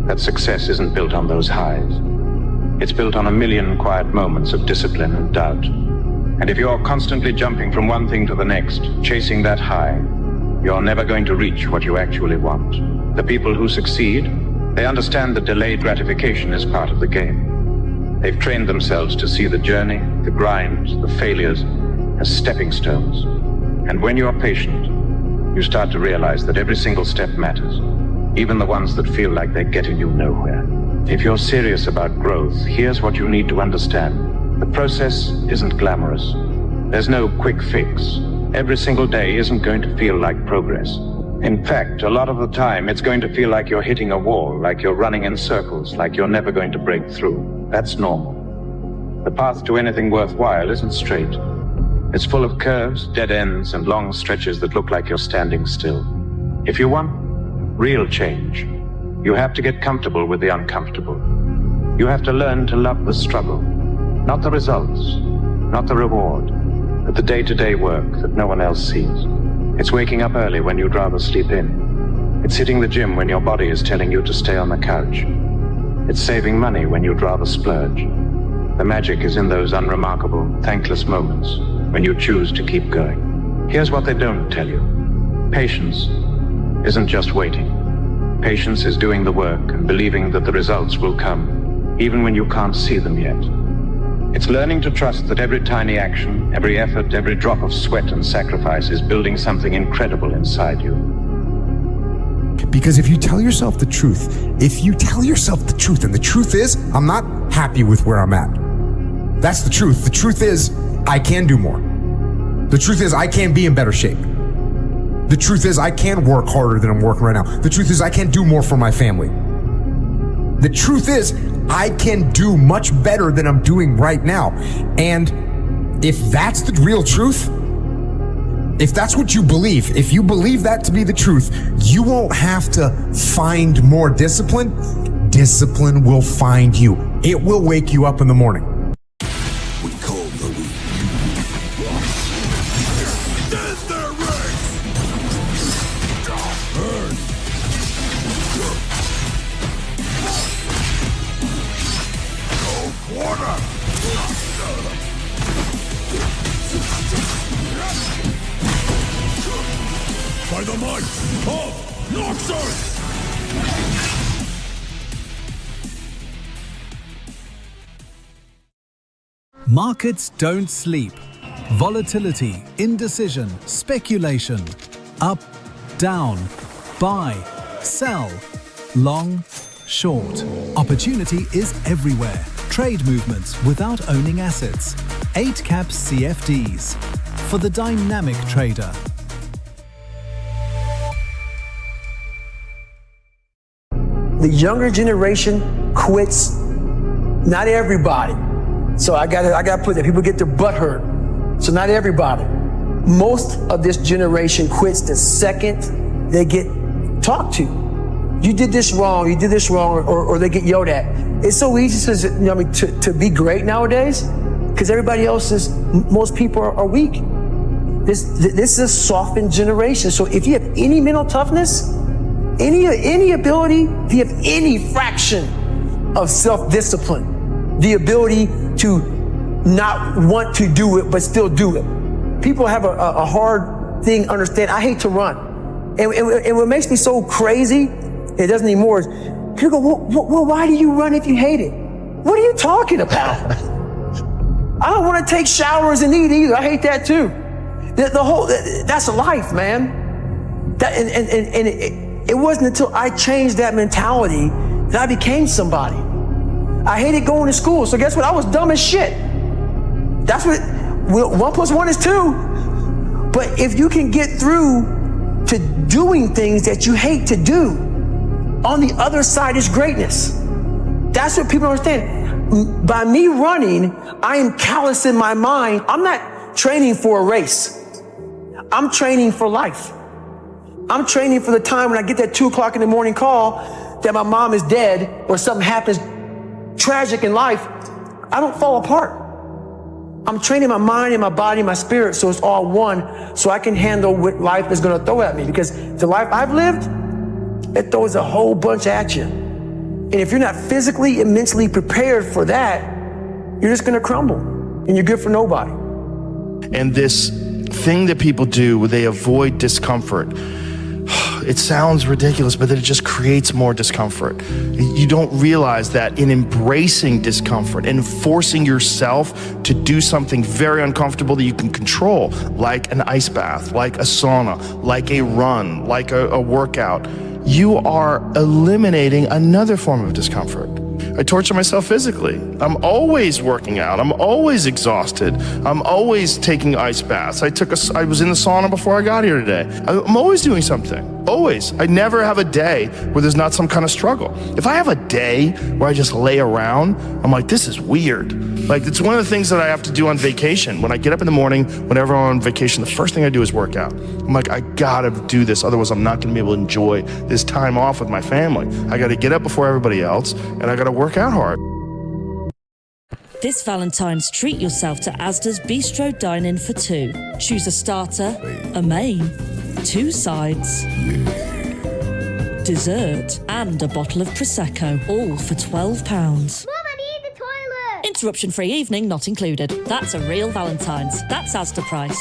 that success isn't built on those highs. It's built on a million quiet moments of discipline and doubt. And if you're constantly jumping from one thing to the next, chasing that high, you're never going to reach what you actually want. The people who succeed, they understand that delayed gratification is part of the game. They've trained themselves to see the journey, the grind, the failures as stepping stones. And when you're patient, you start to realize that every single step matters, even the ones that feel like they're getting you nowhere. If you're serious about growth, here's what you need to understand. The process isn't glamorous. There's no quick fix. Every single day isn't going to feel like progress. In fact, a lot of the time, it's going to feel like you're hitting a wall, like you're running in circles, like you're never going to break through. That's normal. The path to anything worthwhile isn't straight. It's full of curves, dead ends, and long stretches that look like you're standing still. If you want real change, you have to get comfortable with the uncomfortable. You have to learn to love the struggle, not the results, not the reward, but the day-to-day work that no one else sees. It's waking up early when you'd rather sleep in. It's hitting the gym when your body is telling you to stay on the couch. It's saving money when you'd rather splurge. The magic is in those unremarkable, thankless moments when you choose to keep going. Here's what they don't tell you. Patience isn't just waiting. Patience is doing the work and believing that the results will come, even when you can't see them yet. It's learning to trust that every tiny action, every effort, every drop of sweat and sacrifice is building something incredible inside you. Because if you tell yourself the truth, and the truth is, I'm not happy with where I'm at. That's the truth. The truth is, I can do more. The truth is I can be in better shape. The truth is I can work harder than I'm working right now. The truth is I can do more for my family. The truth is I can do much better than I'm doing right now. And if that's the real truth, if that's what you believe, if you believe that to be the truth, you won't have to find more discipline. Discipline will find you. It will wake you up in the morning. We call the week. There's the race. Burn. Go quarter. By the might of Noxus! Markets don't sleep. Volatility, indecision, speculation. Up, down, buy, sell, long, short. Opportunity is everywhere. Trade movements without owning assets. 8-cap CFDs. For the dynamic trader. The younger generation quits. Not everybody. So I gotta put that. People get their butt hurt. So not everybody. Most of this generation quits the second they get talked to. You did this wrong, or they get yelled at. It's so easy to be great nowadays because everybody else is, most people are weak. This is a softened generation. So if you have any mental toughness, any ability, if you have any fraction of self-discipline, the ability to not want to do it but still do it. People have a hard thing to understand. I hate to run. And what makes me so crazy, it doesn't anymore, is people go, well, why do you run if you hate it? What are you talking about? I don't want to take showers and eat either. I hate that too. That's life, man. It wasn't until I changed that mentality that I became somebody. I hated going to school, so guess what? I was dumb as shit. That's what 1 + 1 is 2. But if you can get through to doing things that you hate to do, on the other side is greatness. That's what people don't understand. By me running, I am callous in my mind. I'm not training for a race. I'm training for life. I'm training for the time when I get that 2 o'clock in the morning call that my mom is dead or something happens tragic in life. I don't fall apart. I'm training my mind and my body and my spirit so it's all one, so I can handle what life is going to throw at me. Because the life I've lived, it throws a whole bunch at you. And if you're not physically and mentally prepared for that, you're just going to crumble and you're good for nobody. And this thing that people do where they avoid discomfort, it sounds ridiculous, but it just creates more discomfort. You don't realize that in embracing discomfort and forcing yourself to do something very uncomfortable that you can control, like an ice bath, like a sauna, like a run, like a workout, you are eliminating another form of discomfort. I torture myself physically. I'm always working out. I'm always exhausted. I'm always taking ice baths. I was in the sauna before I got here today. I'm always doing something. Always. I never have a day where there's not some kind of struggle. If I have a day where I just lay around, I'm like, this is weird. Like, it's one of the things that I have to do on vacation. When I get up in the morning, whenever I'm on vacation, the first thing I do is work out. I'm like, I gotta do this, otherwise I'm not gonna be able to enjoy this time off with my family. I gotta get up before everybody else, and I gotta work out hard. This Valentine's, treat yourself to Asda's Bistro Dine-In for 2. Choose a starter, a main, 2 sides, dessert, and a bottle of Prosecco, all for £12. Mum, I need the toilet! Interruption-free evening not included. That's a real Valentine's. That's Asda price.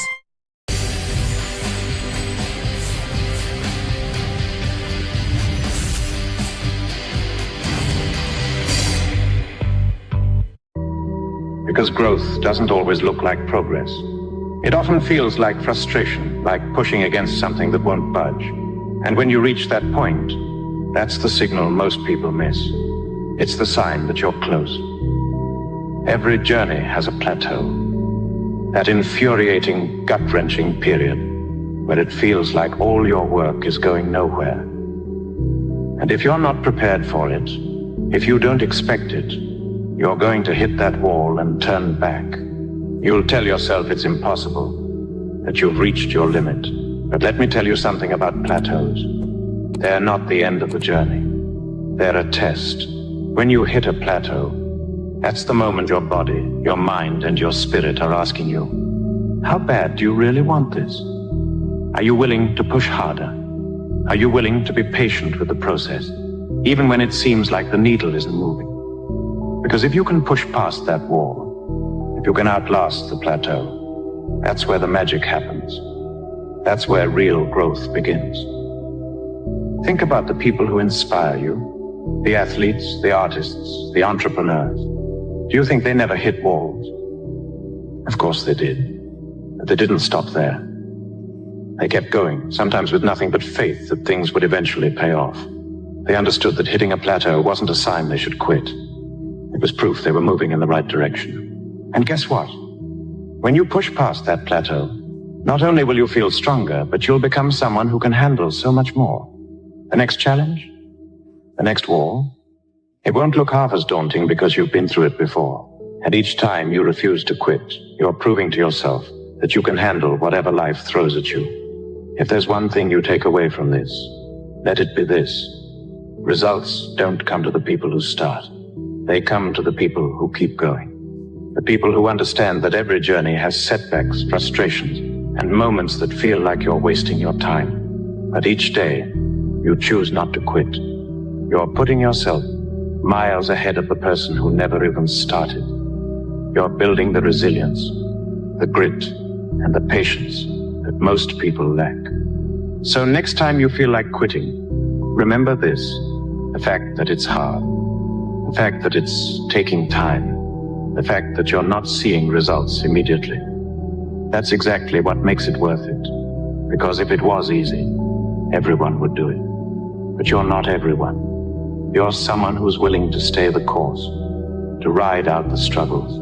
Because growth doesn't always look like progress. It often feels like frustration, like pushing against something that won't budge. And when you reach that point, that's the signal most people miss. It's the sign that you're close. Every journey has a plateau. That infuriating, gut-wrenching period where it feels like all your work is going nowhere. And if you're not prepared for it, if you don't expect it, you're going to hit that wall and turn back. You'll tell yourself it's impossible, that you've reached your limit. But let me tell you something about plateaus. They're not the end of the journey. They're a test. When you hit a plateau, that's the moment your body, your mind, and your spirit are asking you, how bad do you really want this? Are you willing to push harder? Are you willing to be patient with the process, even when it seems like the needle isn't moving? Because if you can push past that wall, if you can outlast the plateau, that's where the magic happens. That's where real growth begins. Think about the people who inspire you, the athletes, the artists, the entrepreneurs. Do you think they never hit walls? Of course they did, but they didn't stop there. They kept going, sometimes with nothing but faith that things would eventually pay off. They understood that hitting a plateau wasn't a sign they should quit. It was proof they were moving in the right direction. And guess what? When you push past that plateau, not only will you feel stronger, but you'll become someone who can handle so much more. The next challenge? The next wall? It won't look half as daunting because you've been through it before. And each time you refuse to quit, you're proving to yourself that you can handle whatever life throws at you. If there's one thing you take away from this, let it be this. Results don't come to the people who start. They come to the people who keep going. The people who understand that every journey has setbacks, frustrations, and moments that feel like you're wasting your time. But each day, you choose not to quit. You're putting yourself miles ahead of the person who never even started. You're building the resilience, the grit, and the patience that most people lack. So next time you feel like quitting, remember this, the fact that it's hard, the fact that it's taking time, the fact that you're not seeing results immediately. That's exactly what makes it worth it. Because if it was easy, everyone would do it. But you're not everyone. You're someone who's willing to stay the course, to ride out the struggles,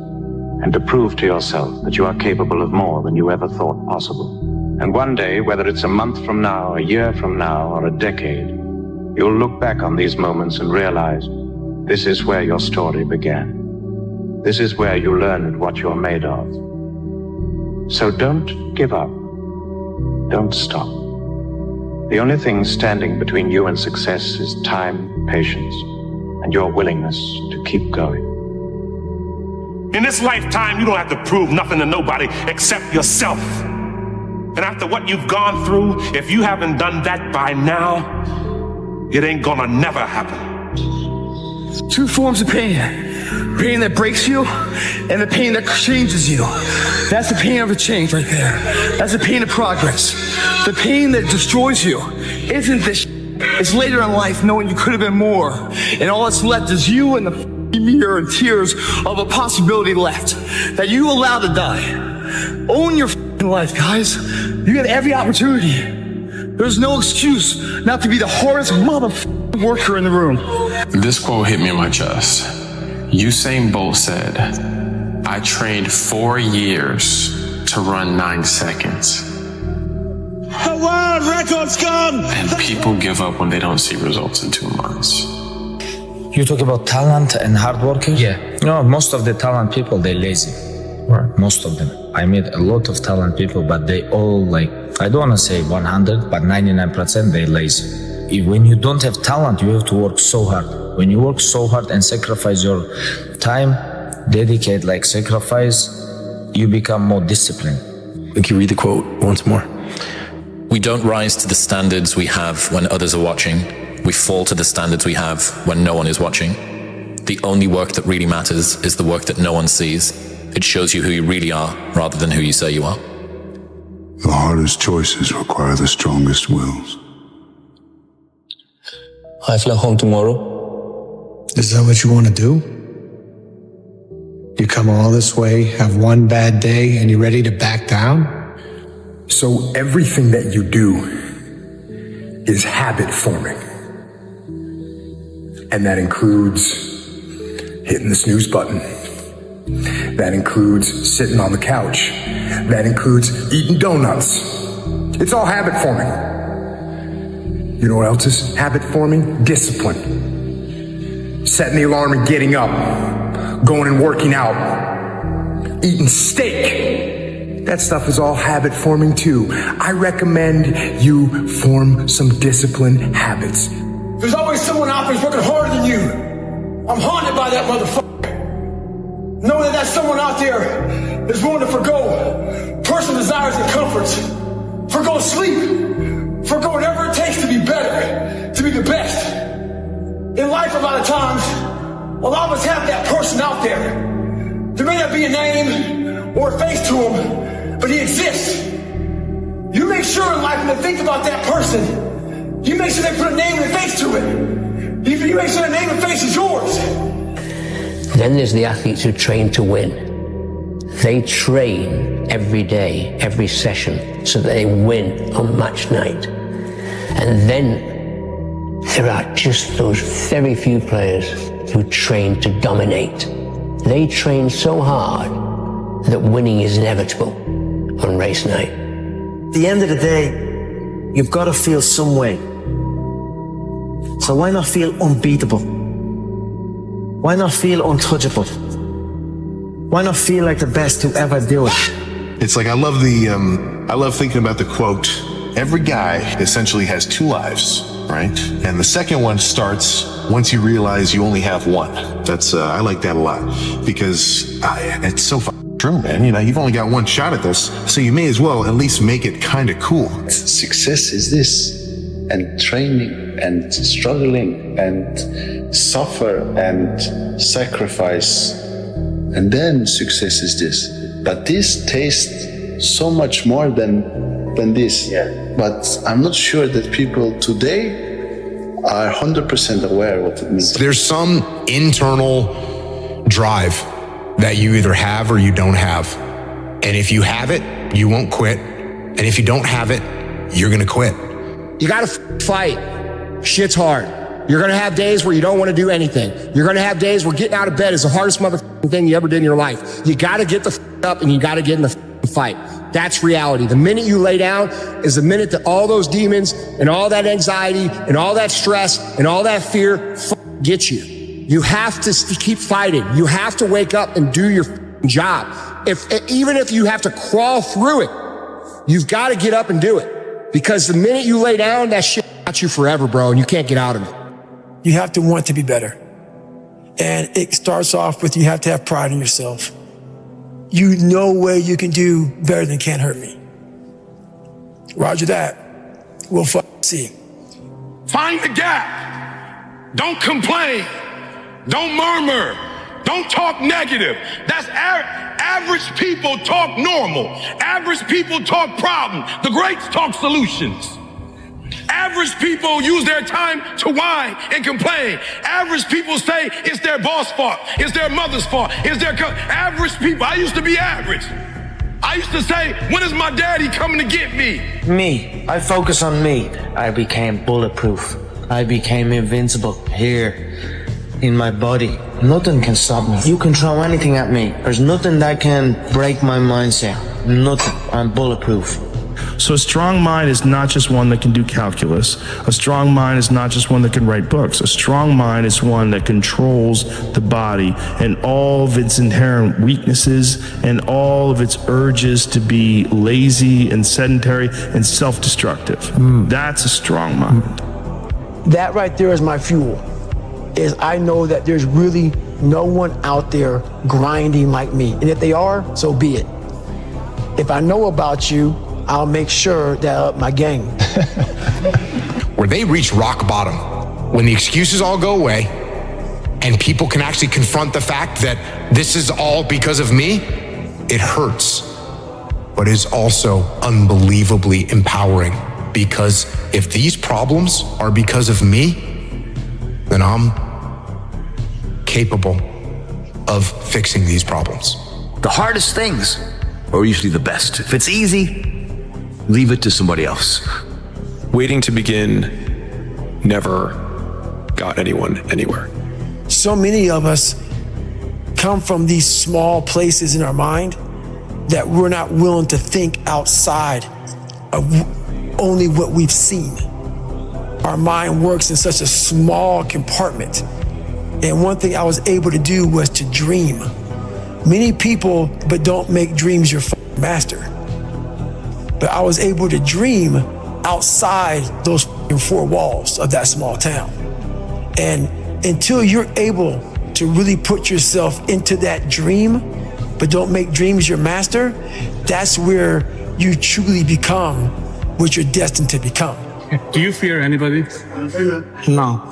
and to prove to yourself that you are capable of more than you ever thought possible. And one day, whether it's a month from now, a year from now, or a decade, you'll look back on these moments and realize this is where your story began. This is where you learned what you're made of. So don't give up. Don't stop. The only thing standing between you and success is time, patience, and your willingness to keep going. In this lifetime, you don't have to prove nothing to nobody except yourself. And after what you've gone through, if you haven't done that by now, it ain't gonna never happen. Two forms of pain. Pain that breaks you and the pain that changes you. That's the pain of a change right there. That's the pain of progress. The pain that destroys you isn't this It's later in life knowing you could have been more. And all that's left is you and the mirror and tears of a possibility left that you allowed to die. Own your life, guys. You have every opportunity. There's no excuse not to be the hardest worker in the room. This quote hit me in my chest. Usain Bolt said, I trained 4 years to run 9 seconds. The world record's gone! And people give up when they don't see results in 2 months. You talk about talent and hard working? Yeah. No, most of the talent people, they're lazy. Right. Most of them. I meet a lot of talent people, but they all I don't want to say 100, but 99% they're lazy. When you don't have talent, you have to work so hard. When you work so hard and sacrifice your time, dedicate, sacrifice, you become more disciplined. Can you read the quote once more? We don't rise to the standards we have when others are watching. We fall to the standards we have when no one is watching. The only work that really matters is the work that no one sees. It shows you who you really are rather than who you say you are. The hardest choices require the strongest wills. I fly home tomorrow. Is that what you want to do? You come all this way, have one bad day, and you're ready to back down? So everything that you do is habit forming. And that includes hitting the snooze button, That includes sitting on the couch. That includes eating donuts. It's all habit forming. You know what else is habit forming? Discipline. Setting the alarm and getting up. Going and working out. Eating steak. That stuff is all habit forming too. I recommend you form some discipline habits. There's always someone out there who's working harder than you. I'm haunted by that motherfucker. Knowing that that someone out there is willing to forgo personal desires and comforts, forgo sleep, forgo whatever it takes to be better, to be the best. In life, a lot of times, a lot of us have that person out there. There may not be a name or a face to him, but he exists. You make sure in life when they think about that person, you make sure they put a name and a face to it. You make sure the name and face is yours. Then there's the athletes who train to win. They train every day, every session, so that they win on match night. And then there are just those very few players who train to dominate. They train so hard that winning is inevitable on race night. At the end of the day, you've got to feel some way. So why not feel unbeatable? Why not feel untouchable? Why not feel like the best to ever do it? It's like I love thinking about the quote, every guy essentially has two lives, right? And the second one starts once you realize you only have one. That's I like that a lot because it's so true, man. You know, you've only got one shot at this, so you may as well at least make it kind of cool. Success is this, and training and struggling and suffer and sacrifice, and then success is this. But this tastes so much more than this. Yeah. But I'm not sure that people today are 100% aware of what it means. There's some internal drive that you either have or you don't have. And if you have it, you won't quit. And if you don't have it, you're gonna quit. You gotta fight. Shit's hard. You're gonna have days where you don't wanna do anything. You're gonna have days where getting out of bed is the hardest motherfucking thing you ever did in your life. You gotta get the up and you gotta get in the fight. That's reality. The minute you lay down is the minute that all those demons and all that anxiety and all that stress and all that fear gets you. You have to keep fighting. You have to wake up and do your job. Even if you have to crawl through it, you've got to get up and do it. Because the minute you lay down, that shit got you forever, bro, and you can't get out of it. You have to want to be better. And it starts off with you have to have pride in yourself. You know where you can do better than Can't Hurt Me. Roger that. We'll see. Find the gap. Don't complain. Don't murmur. Don't talk negative. That's average people talk normal. Average people talk problem. The greats talk solutions. Average people use their time to whine and complain. Average people say it's their boss' fault. It's their mother's fault. It's their average people. I used to be average. I used to say, when is my daddy coming to get me? Me. I focus on me. I became bulletproof. I became invincible here in my body. Nothing can stop me. You can throw anything at me. There's nothing that can break my mindset. Nothing. I'm bulletproof. So a strong mind is not just one that can do calculus. A strong mind is not just one that can write books. A strong mind is one that controls the body and all of its inherent weaknesses and all of its urges to be lazy and sedentary and self-destructive. That's a strong mind. That right there is my fuel. Is I know that there's really no one out there grinding like me. And if they are, so be it. If I know about you, I'll make sure that I up my game. Where they reach rock bottom, when the excuses all go away and people can actually confront the fact that this is all because of me, it hurts, but is also unbelievably empowering. Because if these problems are because of me, then I'm capable of fixing these problems. The hardest things are usually the best. If it's easy, leave it to somebody else. Waiting to begin never got anyone anywhere. So many of us come from these small places in our mind that we're not willing to think outside of only what we've seen. Our mind works in such a small compartment. And one thing I was able to do was to dream. Many people, but don't make dreams your master. But I was able to dream outside those four walls of that small town. And until you're able to really put yourself into that dream, but don't make dreams your master, that's where you truly become what you're destined to become. Do you fear anybody? No.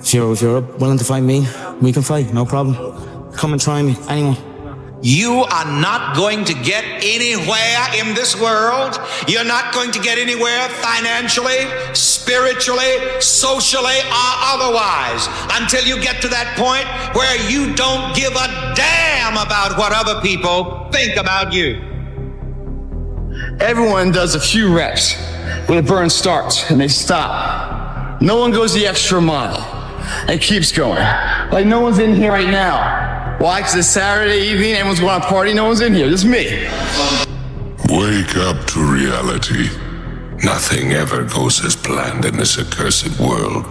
If you're willing to fight me, we can fight, no problem. Come and try me, anyone. You are not going to get anywhere in this world. You're not going to get anywhere financially, spiritually, socially, or otherwise until you get to that point where you don't give a damn about what other people think about you. Everyone does a few reps when the burn starts and they stop. No one goes the extra mile and keeps going. Like no one's in here right now. Why? Because it's Saturday evening, everyone's going to party, no one's in here, just me. Wake up to reality. Nothing ever goes as planned in this accursed world.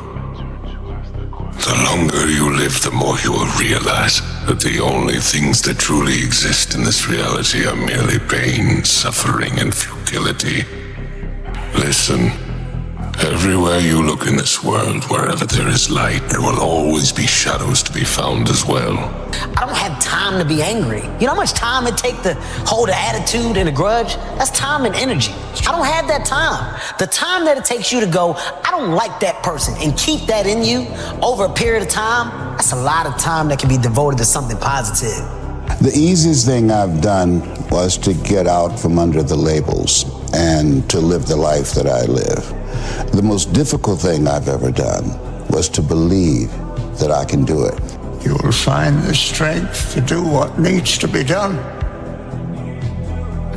The longer you live, the more you will realize that the only things that truly exist in this reality are merely pain, suffering, and futility. Listen. Everywhere you look in this world, wherever there is light, there will always be shadows to be found as well. I don't have time to be angry. You know how much time it takes to hold an attitude and a grudge? That's time and energy. I don't have that time. The time that it takes you to go, I don't like that person, and keep that in you over a period of time, that's a lot of time that can be devoted to something positive. The easiest thing I've done was to get out from under the labels and to live the life that I live. The most difficult thing I've ever done was to believe that I can do it. You will find the strength to do what needs to be done.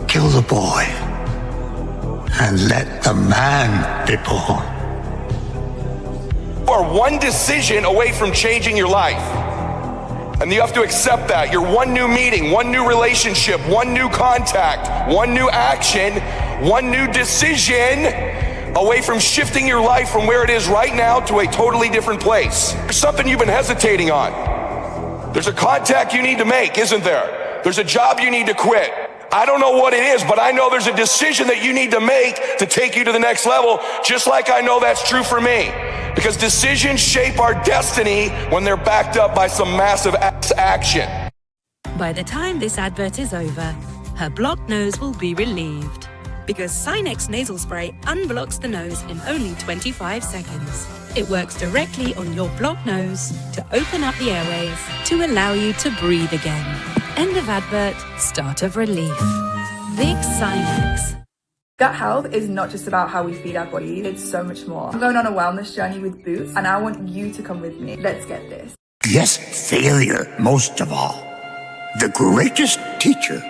Kill the boy and let the man be born. You are one decision away from changing your life. And you have to accept that. You're one new meeting, one new relationship, one new contact, one new action, one new decision away from shifting your life from where it is right now to a totally different place. There's something you've been hesitating on. There's a contact you need to make, isn't there? There's a job you need to quit. I don't know what it is, but I know there's a decision that you need to make to take you to the next level, just like I know that's true for me. Because decisions shape our destiny when they're backed up by some massive action. By the time this advert is over, her blocked nose will be relieved. Because Sinex nasal spray unblocks the nose in only 25 seconds. It works directly on your blocked nose to open up the airways to allow you to breathe again. End of advert, start of relief. Big Sinex. Gut health is not just about how we feed our bodies, it's so much more. I'm going on a wellness journey with Boots, and I want you to come with me. Let's get this. Yes, failure, most of all. The greatest teacher,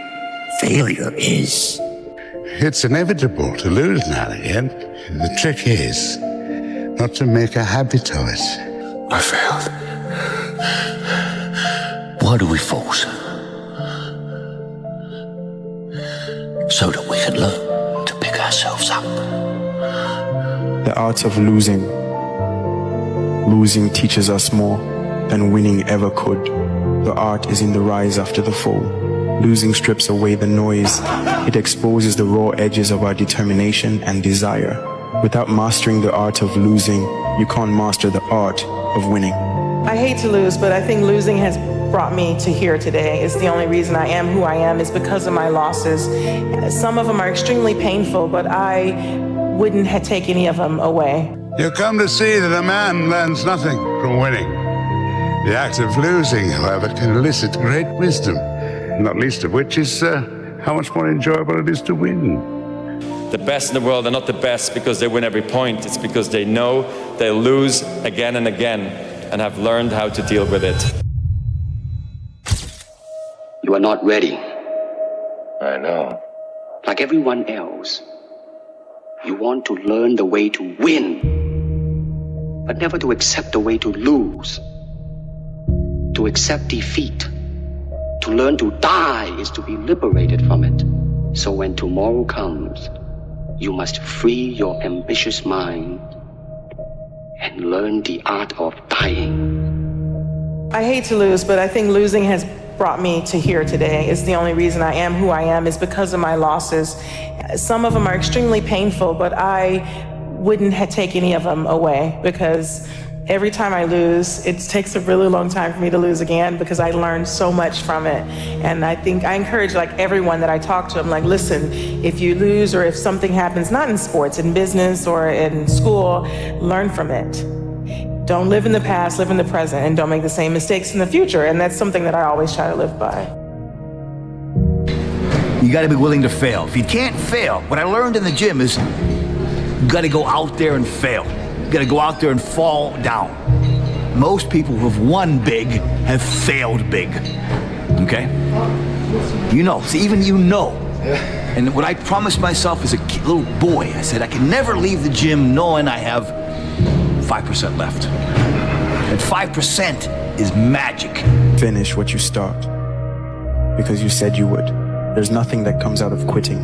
failure is. It's inevitable to lose now and again. The trick is not to make a habit of it. I failed. Why do we fall, sir? So that we can learn to pick ourselves up. The art of losing. Losing teaches us more than winning ever could. The art is in the rise after the fall. Losing strips away the noise. It exposes the raw edges of our determination and desire. Without mastering the art of losing, you can't master the art of winning. I hate to lose, but I think losing has brought me to here today. It's the only reason I am who I am is because of my losses. Some of them are extremely painful, but I wouldn't take any of them away. You come to see that a man learns nothing from winning. The act of losing, however, can elicit great wisdom, not least of which is how much more enjoyable it is to win. The best in the world are not the best because they win every point. It's because they know they'll lose again and again and have learned how to deal with it. You are not ready. I know. Like everyone else, you want to learn the way to win, but never to accept the way to lose. to accept defeat. To learn to die is to be liberated from it. So when tomorrow comes, you must free your ambitious mind and learn the art of dying. I hate to lose, but I think losing has brought me to here today. It's the only reason I am who I am is because of my losses. Some of them are extremely painful, but I wouldn't take any of them away, because every time I lose, it takes a really long time for me to lose again, because I learned so much from it. And I think I encourage like everyone that I talk to, I'm like, listen, if you lose or if something happens, not in sports, in business or in school, learn from it. Don't live in the past, live in the present, and don't make the same mistakes in the future. And that's something that I always try to live by. You gotta be willing to fail. If you can't fail, what I learned in the gym is you gotta go out there and fail. You gotta go out there and fall down. Most people who have won big have failed big. Okay? You know, so even you know. And what I promised myself as a little boy, I said I can never leave the gym knowing I have 5% left. And 5% is magic. Finish what you start, because you said you would. There's nothing that comes out of quitting.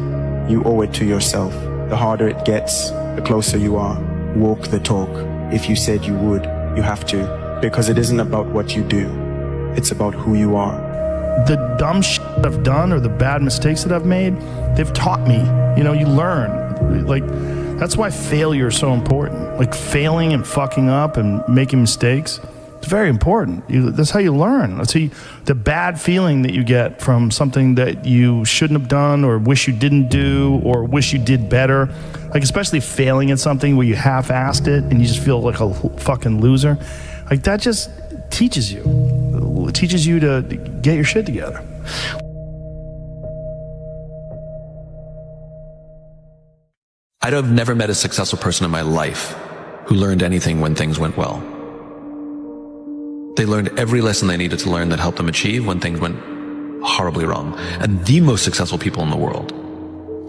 You owe it to yourself. The harder it gets, the closer you are. Walk the talk. If you said you would, you have to. Because it isn't about what you do. It's about who you are. The dumb shit I've done or the bad mistakes that I've made, they've taught me. You know, you learn. Like, that's why failure is so important. Like, failing and fucking up and making mistakes, it's very important. That's how you learn. That's how the bad feeling that you get from something that you shouldn't have done or wish you didn't do or wish you did better. Like, especially failing at something where you half-assed it and you just feel like a fucking loser. Like, that just teaches you. It teaches you to get your shit together. I'd have never met a successful person in my life who learned anything when things went well. They learned every lesson they needed to learn that helped them achieve when things went horribly wrong. And the most successful people in the world,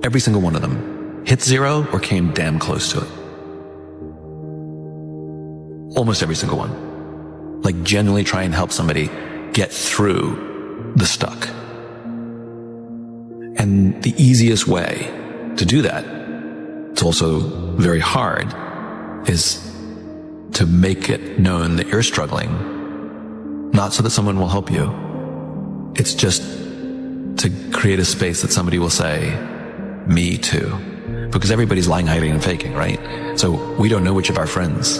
every single one of them, hit zero or came damn close to it. Almost every single one. Like, genuinely try and help somebody get through the stuck. And the easiest way to do that, it's also very hard, is to make it known that you're struggling, not so that someone will help you. It's just to create a space that somebody will say, me too. Because everybody's lying, hiding, and faking, right? So we don't know which of our friends.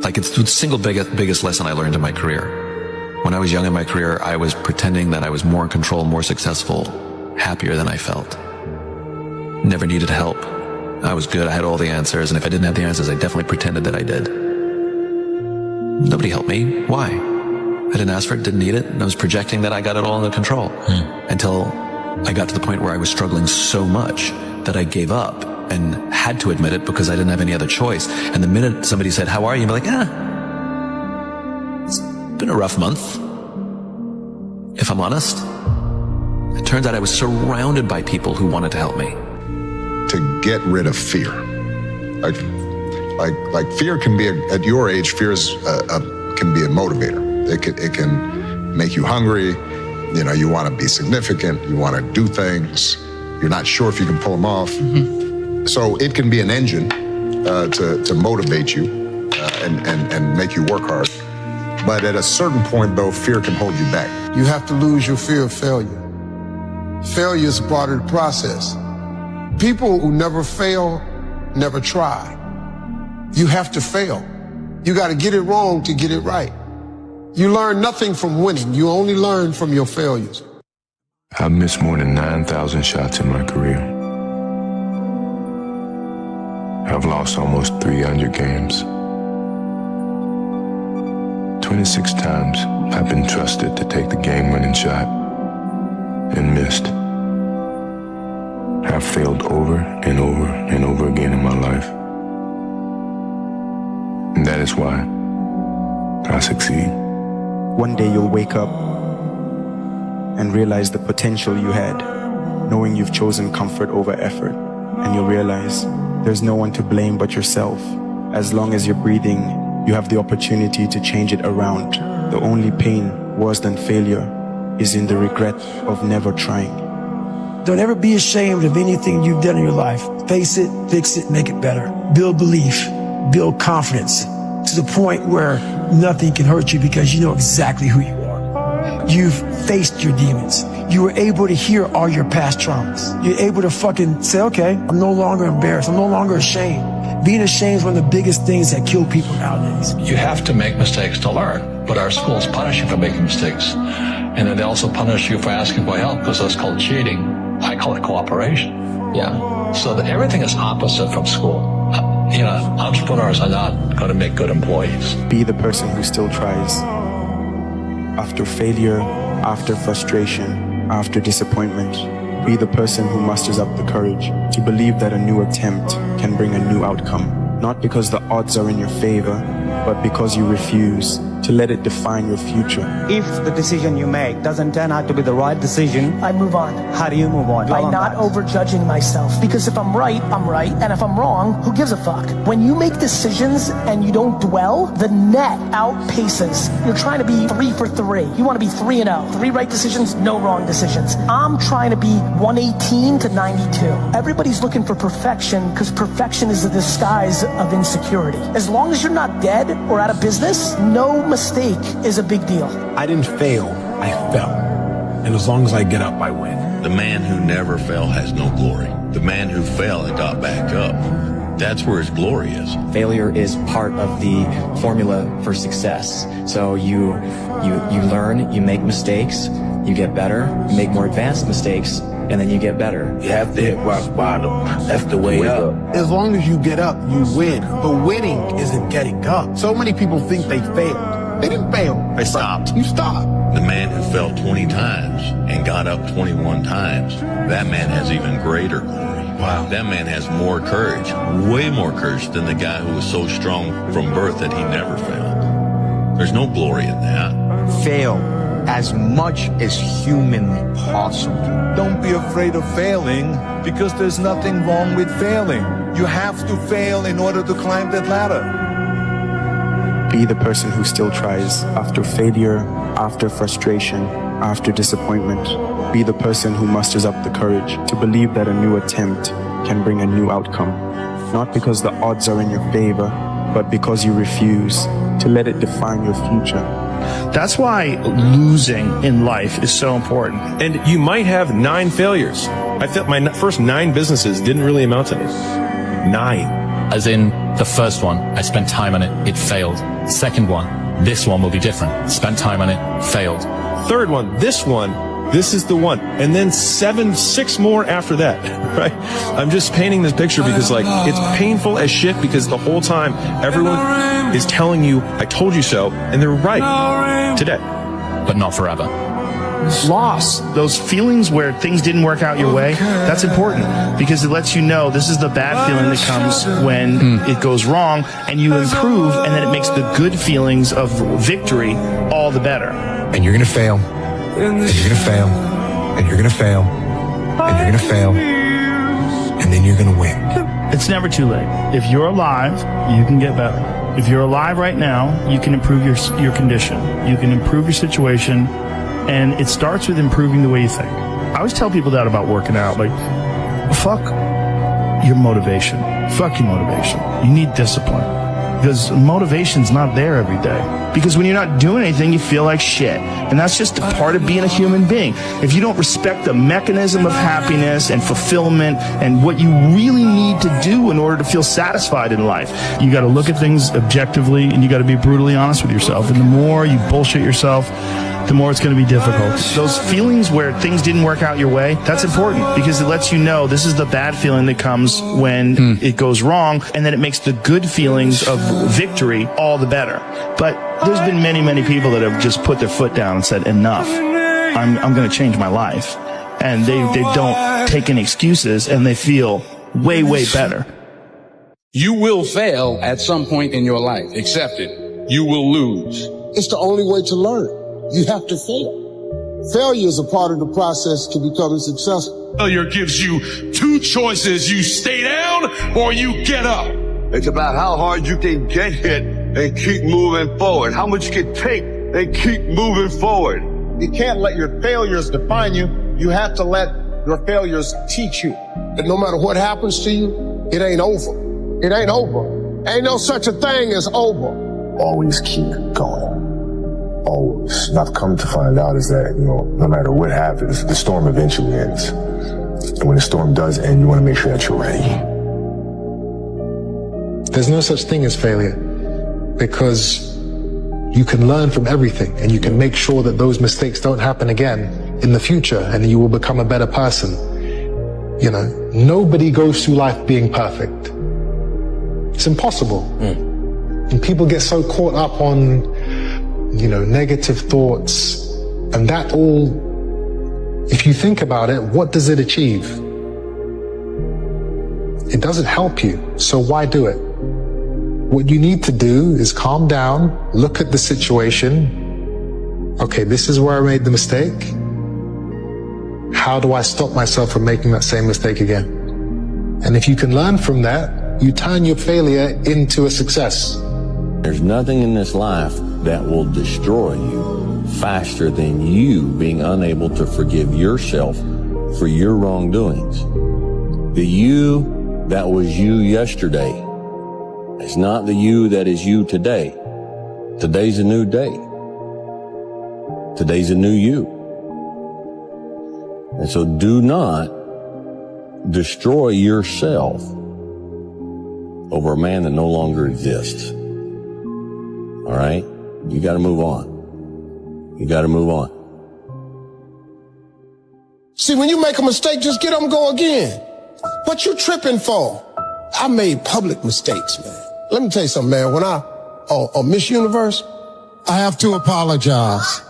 Like, it's the single biggest lesson I learned in my career. When I was young in my career, I was pretending that I was more in control, more successful, happier than I felt. Never needed help. I was good, I had all the answers, and if I didn't have the answers, I definitely pretended that I did. Nobody helped me. Why? I didn't ask for it, didn't need it, and I was projecting that I got it all under control. Until I got to the point where I was struggling so much that I gave up and had to admit it because I didn't have any other choice. And the minute somebody said, how are you? You'd be like, it's been a rough month, if I'm honest. It turns out I was surrounded by people who wanted to help me. To get rid of fear. Like fear can be, at your age, fear can be a motivator. It can make you hungry. You know, you want to be significant. You want to do things. You're not sure if you can pull them off. Mm-hmm. So it can be an engine to motivate you and make you work hard. But at a certain point, though, fear can hold you back. You have to lose your fear of failure. Failure is part of the process. People who never fail, never try. You have to fail. You got to get it wrong to get it right. You learn nothing from winning. You only learn from your failures. I've missed more than 9,000 shots in my career. I've lost almost 300 games. 26 times I've been trusted to take the game-winning shot and missed. I've failed over and over and over again in my life. And that is why I succeed. One day you'll wake up and realize the potential you had, knowing you've chosen comfort over effort. And you'll realize there's no one to blame but yourself. As long as you're breathing, you have the opportunity to change it around. The only pain worse than failure is in the regret of never trying. Don't ever be ashamed of anything you've done in your life. Face it, fix it, make it better. Build belief, build confidence to the point where nothing can hurt you because you know exactly who you are. You've faced your demons. You were able to hear all your past traumas. You're able to fucking say, okay, I'm no longer embarrassed. I'm no longer ashamed. Being ashamed is one of the biggest things that kill people nowadays. You have to make mistakes to learn, but our schools punish you for making mistakes. And then they also punish you for asking for help because that's called cheating. I call it cooperation. Yeah. So that everything is opposite from school. Entrepreneurs are not going to make good employees. Be the person who still tries. After failure, after frustration, after disappointment, be the person who musters up the courage to believe that a new attempt can bring a new outcome. Not because the odds are in your favor, but because you refuse to let it define your future. If the decision you make doesn't turn out to be the right decision, I move on. How do you move on? By not overjudging myself. Because if I'm right, I'm right. And if I'm wrong, who gives a fuck? When you make decisions and you don't dwell, the net outpaces. You're trying to be 3 for 3. You want to be 3-0. 3 right decisions, no wrong decisions. I'm trying to be 118 to 92. Everybody's looking for perfection because perfection is a disguise of insecurity. As long as you're not dead or out of business, no mistake is a big deal. I didn't fail, I fell. And as long as I get up, I win. The man who never fell has no glory. The man who fell and got back up, that's where his glory is. Failure is part of the formula for success. So you learn, you make mistakes, you get better, you make more advanced mistakes, and then you get better. You have to hit rock bottom. That's the way up. As long as you get up, you win. But winning isn't getting up. So many people think they failed. They didn't fail. They stopped. You stopped. The man who fell 20 times and got up 21 times, that man has even greater glory. Wow. That man has more courage, way more courage than the guy who was so strong from birth that he never failed. There's no glory in that. Fail as much as humanly possible. Don't be afraid of failing because there's nothing wrong with failing. You have to fail in order to climb that ladder. Be the person who still tries after failure, after frustration, after disappointment. Be the person who musters up the courage to believe that a new attempt can bring a new outcome. Not because the odds are in your favor, but because you refuse to let it define your future. That's why losing in life is so important. And you might have 9 failures. I felt my first 9 businesses didn't really amount to anything. 9. As in, the first one, I spent time on it, it failed. Second one, this one will be different. Spent time on it, failed. Third one, this is the one. And then 6 more after that, right? I'm just painting this picture because it's painful as shit because the whole time everyone is telling you, I told you so, and they're right today. But not forever. Loss, those feelings where things didn't work out your way, that's important because it lets you know this is the bad feeling that comes when it goes wrong and you improve, and then it makes the good feelings of victory all the better. And you're gonna fail, and you're gonna fail, and you're gonna fail, and you're gonna fail, and then you're gonna win. It's never too late. If you're alive, you can get better. If you're alive right now, you can improve your condition. You can improve your situation. And it starts with improving the way you think. I always tell people that about working out. Like, fuck your motivation. Fuck your motivation. You need discipline. Because motivation's not there every day. Because when you're not doing anything, you feel like shit. And that's just a part of being a human being. If you don't respect the mechanism of happiness and fulfillment and what you really need to do in order to feel satisfied in life, you got to look at things objectively and you got to be brutally honest with yourself. And the more you bullshit yourself, the more it's going to be difficult. Those feelings where things didn't work out your way, that's important because it lets you know this is the bad feeling that comes when it goes wrong, and then it makes the good feelings of victory all the better. But there's been many, many people that have just put their foot down and said, enough. I'm going to change my life. And they don't take any excuses, and they feel way, way better. You will fail at some point in your life. Accept it. You will lose. It's the only way to learn. You have to fail. Failure is a part of the process to becoming successful. Failure gives you 2 choices. You stay down or you get up. It's about how hard you can get hit and keep moving forward. How much you can take They keep moving forward. You can't let your failures define you. You have to let your failures teach you. And no matter what happens to you, it ain't over. It ain't over. Ain't no such a thing as over. Always keep going. Always. And I've come to find out is that, no matter what happens, the storm eventually ends. And when the storm does end, you want to make sure that you're ready. There's no such thing as failure, because you can learn from everything and you can make sure that those mistakes don't happen again in the future, and you will become a better person. Nobody goes through life being perfect. It's impossible. And people get so caught up on, negative thoughts, and that all, if you think about it, what does it achieve? It doesn't help you, so why do it? What you need to do is calm down, look at the situation. Okay, this is where I made the mistake. How do I stop myself from making that same mistake again? And if you can learn from that, you turn your failure into a success. There's nothing in this life that will destroy you faster than you being unable to forgive yourself for your wrongdoings. The you that was you yesterday is not the you that is you today. Today's a new day. Today's a new you. And so do not destroy yourself over a man that no longer exists. All right? You got to move on. You got to move on. See, when you make a mistake, just get up and go again. What you tripping for? I made public mistakes, man. Let me tell you something, man. When on Miss Universe, I have to apologize.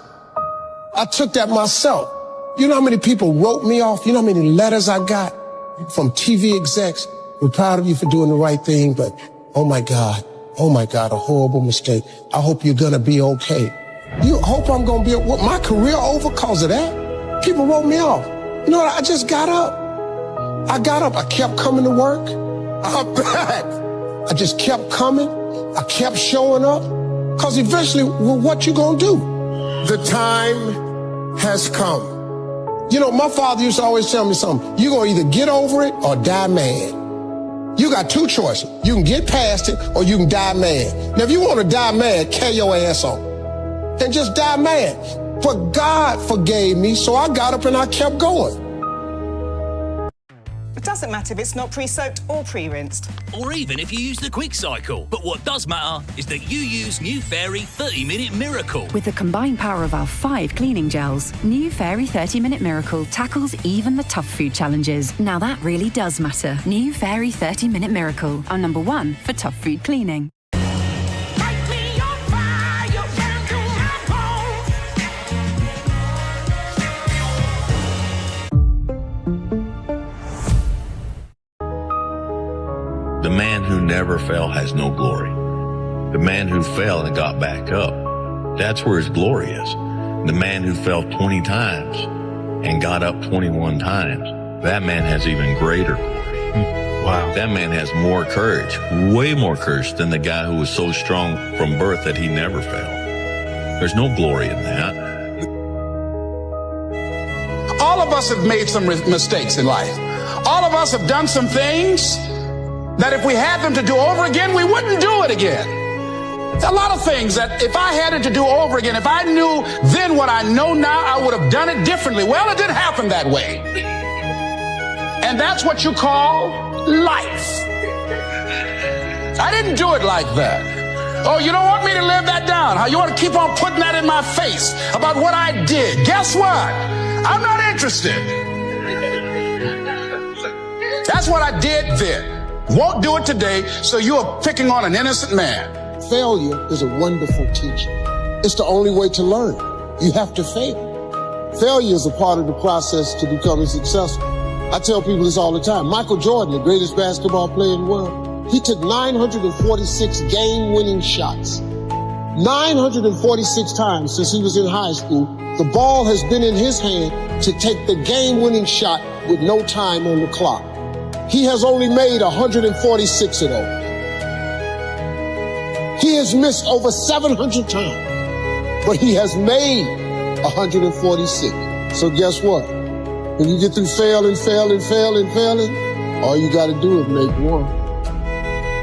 I took that myself. You know how many people wrote me off? You know how many letters I got from TV execs? We're proud of you for doing the right thing, but oh my God, a horrible mistake. I hope you're gonna be okay. You hope I'm gonna be, what, my career over cause of that? People wrote me off. You know what, I just got up. I kept coming to work. I'm back. I just kept coming. I kept showing up. Cause eventually, well, what you gonna do? The time has come. My father used to always tell me something. You're gonna either get over it or die mad. You got two choices. You can get past it or you can die mad. Now, if you want to die mad, carry your ass on. And just die mad. But God forgave me, so I got up and I kept going. It doesn't matter if it's not pre-soaked or pre-rinsed. Or even if you use the quick cycle. But what does matter is that you use New Fairy 30-Minute Miracle. With the combined power of our 5 cleaning gels, New Fairy 30-Minute Miracle tackles even the tough food challenges. Now that really does matter. New Fairy 30-Minute Miracle, our #1 for tough food cleaning. The man who never fell has no glory. The man who fell and got back up, that's where his glory is. The man who fell 20 times and got up 21 times, that man has even greater glory. Wow. That man has more courage, way more courage than the guy who was so strong from birth that he never fell. There's no glory in that. All of us have made some mistakes in life. All of us have done some things that if we had them to do over again, we wouldn't do it again. A lot of things that if I had it to do over again, if I knew then what I know now, I would have done it differently. Well, it didn't happen that way. And that's what you call life. I didn't do it like that. Oh, you don't want me to live that down? How you want to keep on putting that in my face about what I did? Guess what? I'm not interested. That's what I did then. Won't do it today, so you are picking on an innocent man. Failure is a wonderful teacher. It's the only way to learn. You have to fail. Failure is a part of the process to becoming successful. I tell people this all the time. Michael Jordan, the greatest basketball player in the world, he took 946 game-winning shots. 946 times since he was in high school, the ball has been in his hand to take the game-winning shot with no time on the clock. He has only made 146 of those. He has missed over 700 times. but he has made 146. So guess what? When you get through failing, all you got to do is make one.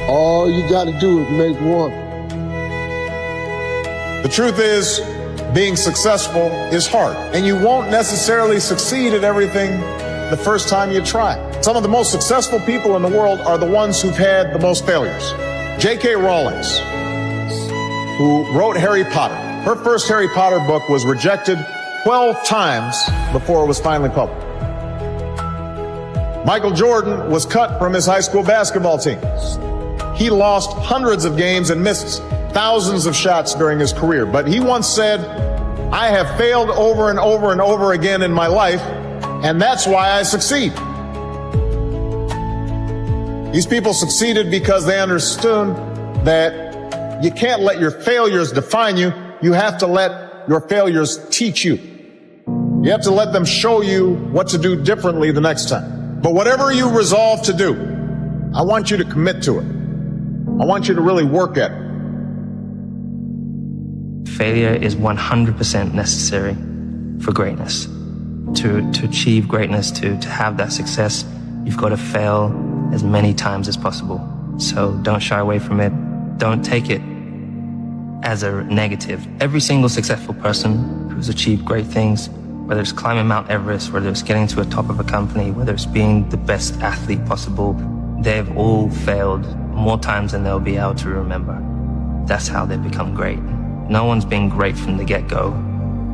All you got to do is make one. The truth is, being successful is hard, and you won't necessarily succeed at everything the first time you try. Some of the most successful people in the world are the ones who've had the most failures. J.K. Rowling, who wrote Harry Potter, her first Harry Potter book was rejected 12 times before it was finally published. Michael Jordan was cut from his high school basketball team. He lost hundreds of games and missed thousands of shots during his career. But he once said, "I have failed over and over and over again in my life, and that's why I succeed." These people succeeded because they understood that you can't let your failures define you. You have to let your failures teach you. You have to let them show you what to do differently the next time. But whatever you resolve to do, I want you to commit to it. I want you to really work at it. Failure is 100% necessary for greatness. To achieve greatness, to have that success, you've got to fail as many times as possible. So don't shy away from it. Don't take it as a negative. Every single successful person who's achieved great things, whether it's climbing Mount Everest, whether it's getting to the top of a company, whether it's being the best athlete possible, they've all failed more times than they'll be able to remember. That's how they become great. No one's been great from the get-go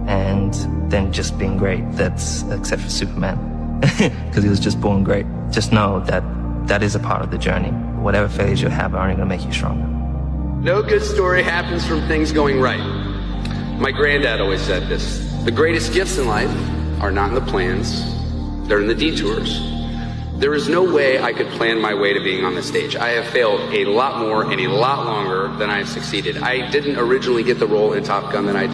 and then just being great. That's except for Superman, because he was just born great. Just know that that is a part of the journey. Whatever failures you have are only going to make you stronger. No good story happens from things going right. My granddad always said this: the greatest gifts in life are not in the plans, they're in the detours. There is no way I could plan my way to being on the stage. I have failed a lot more and a lot longer than I have succeeded. I didn't originally get the role in Top Gun that I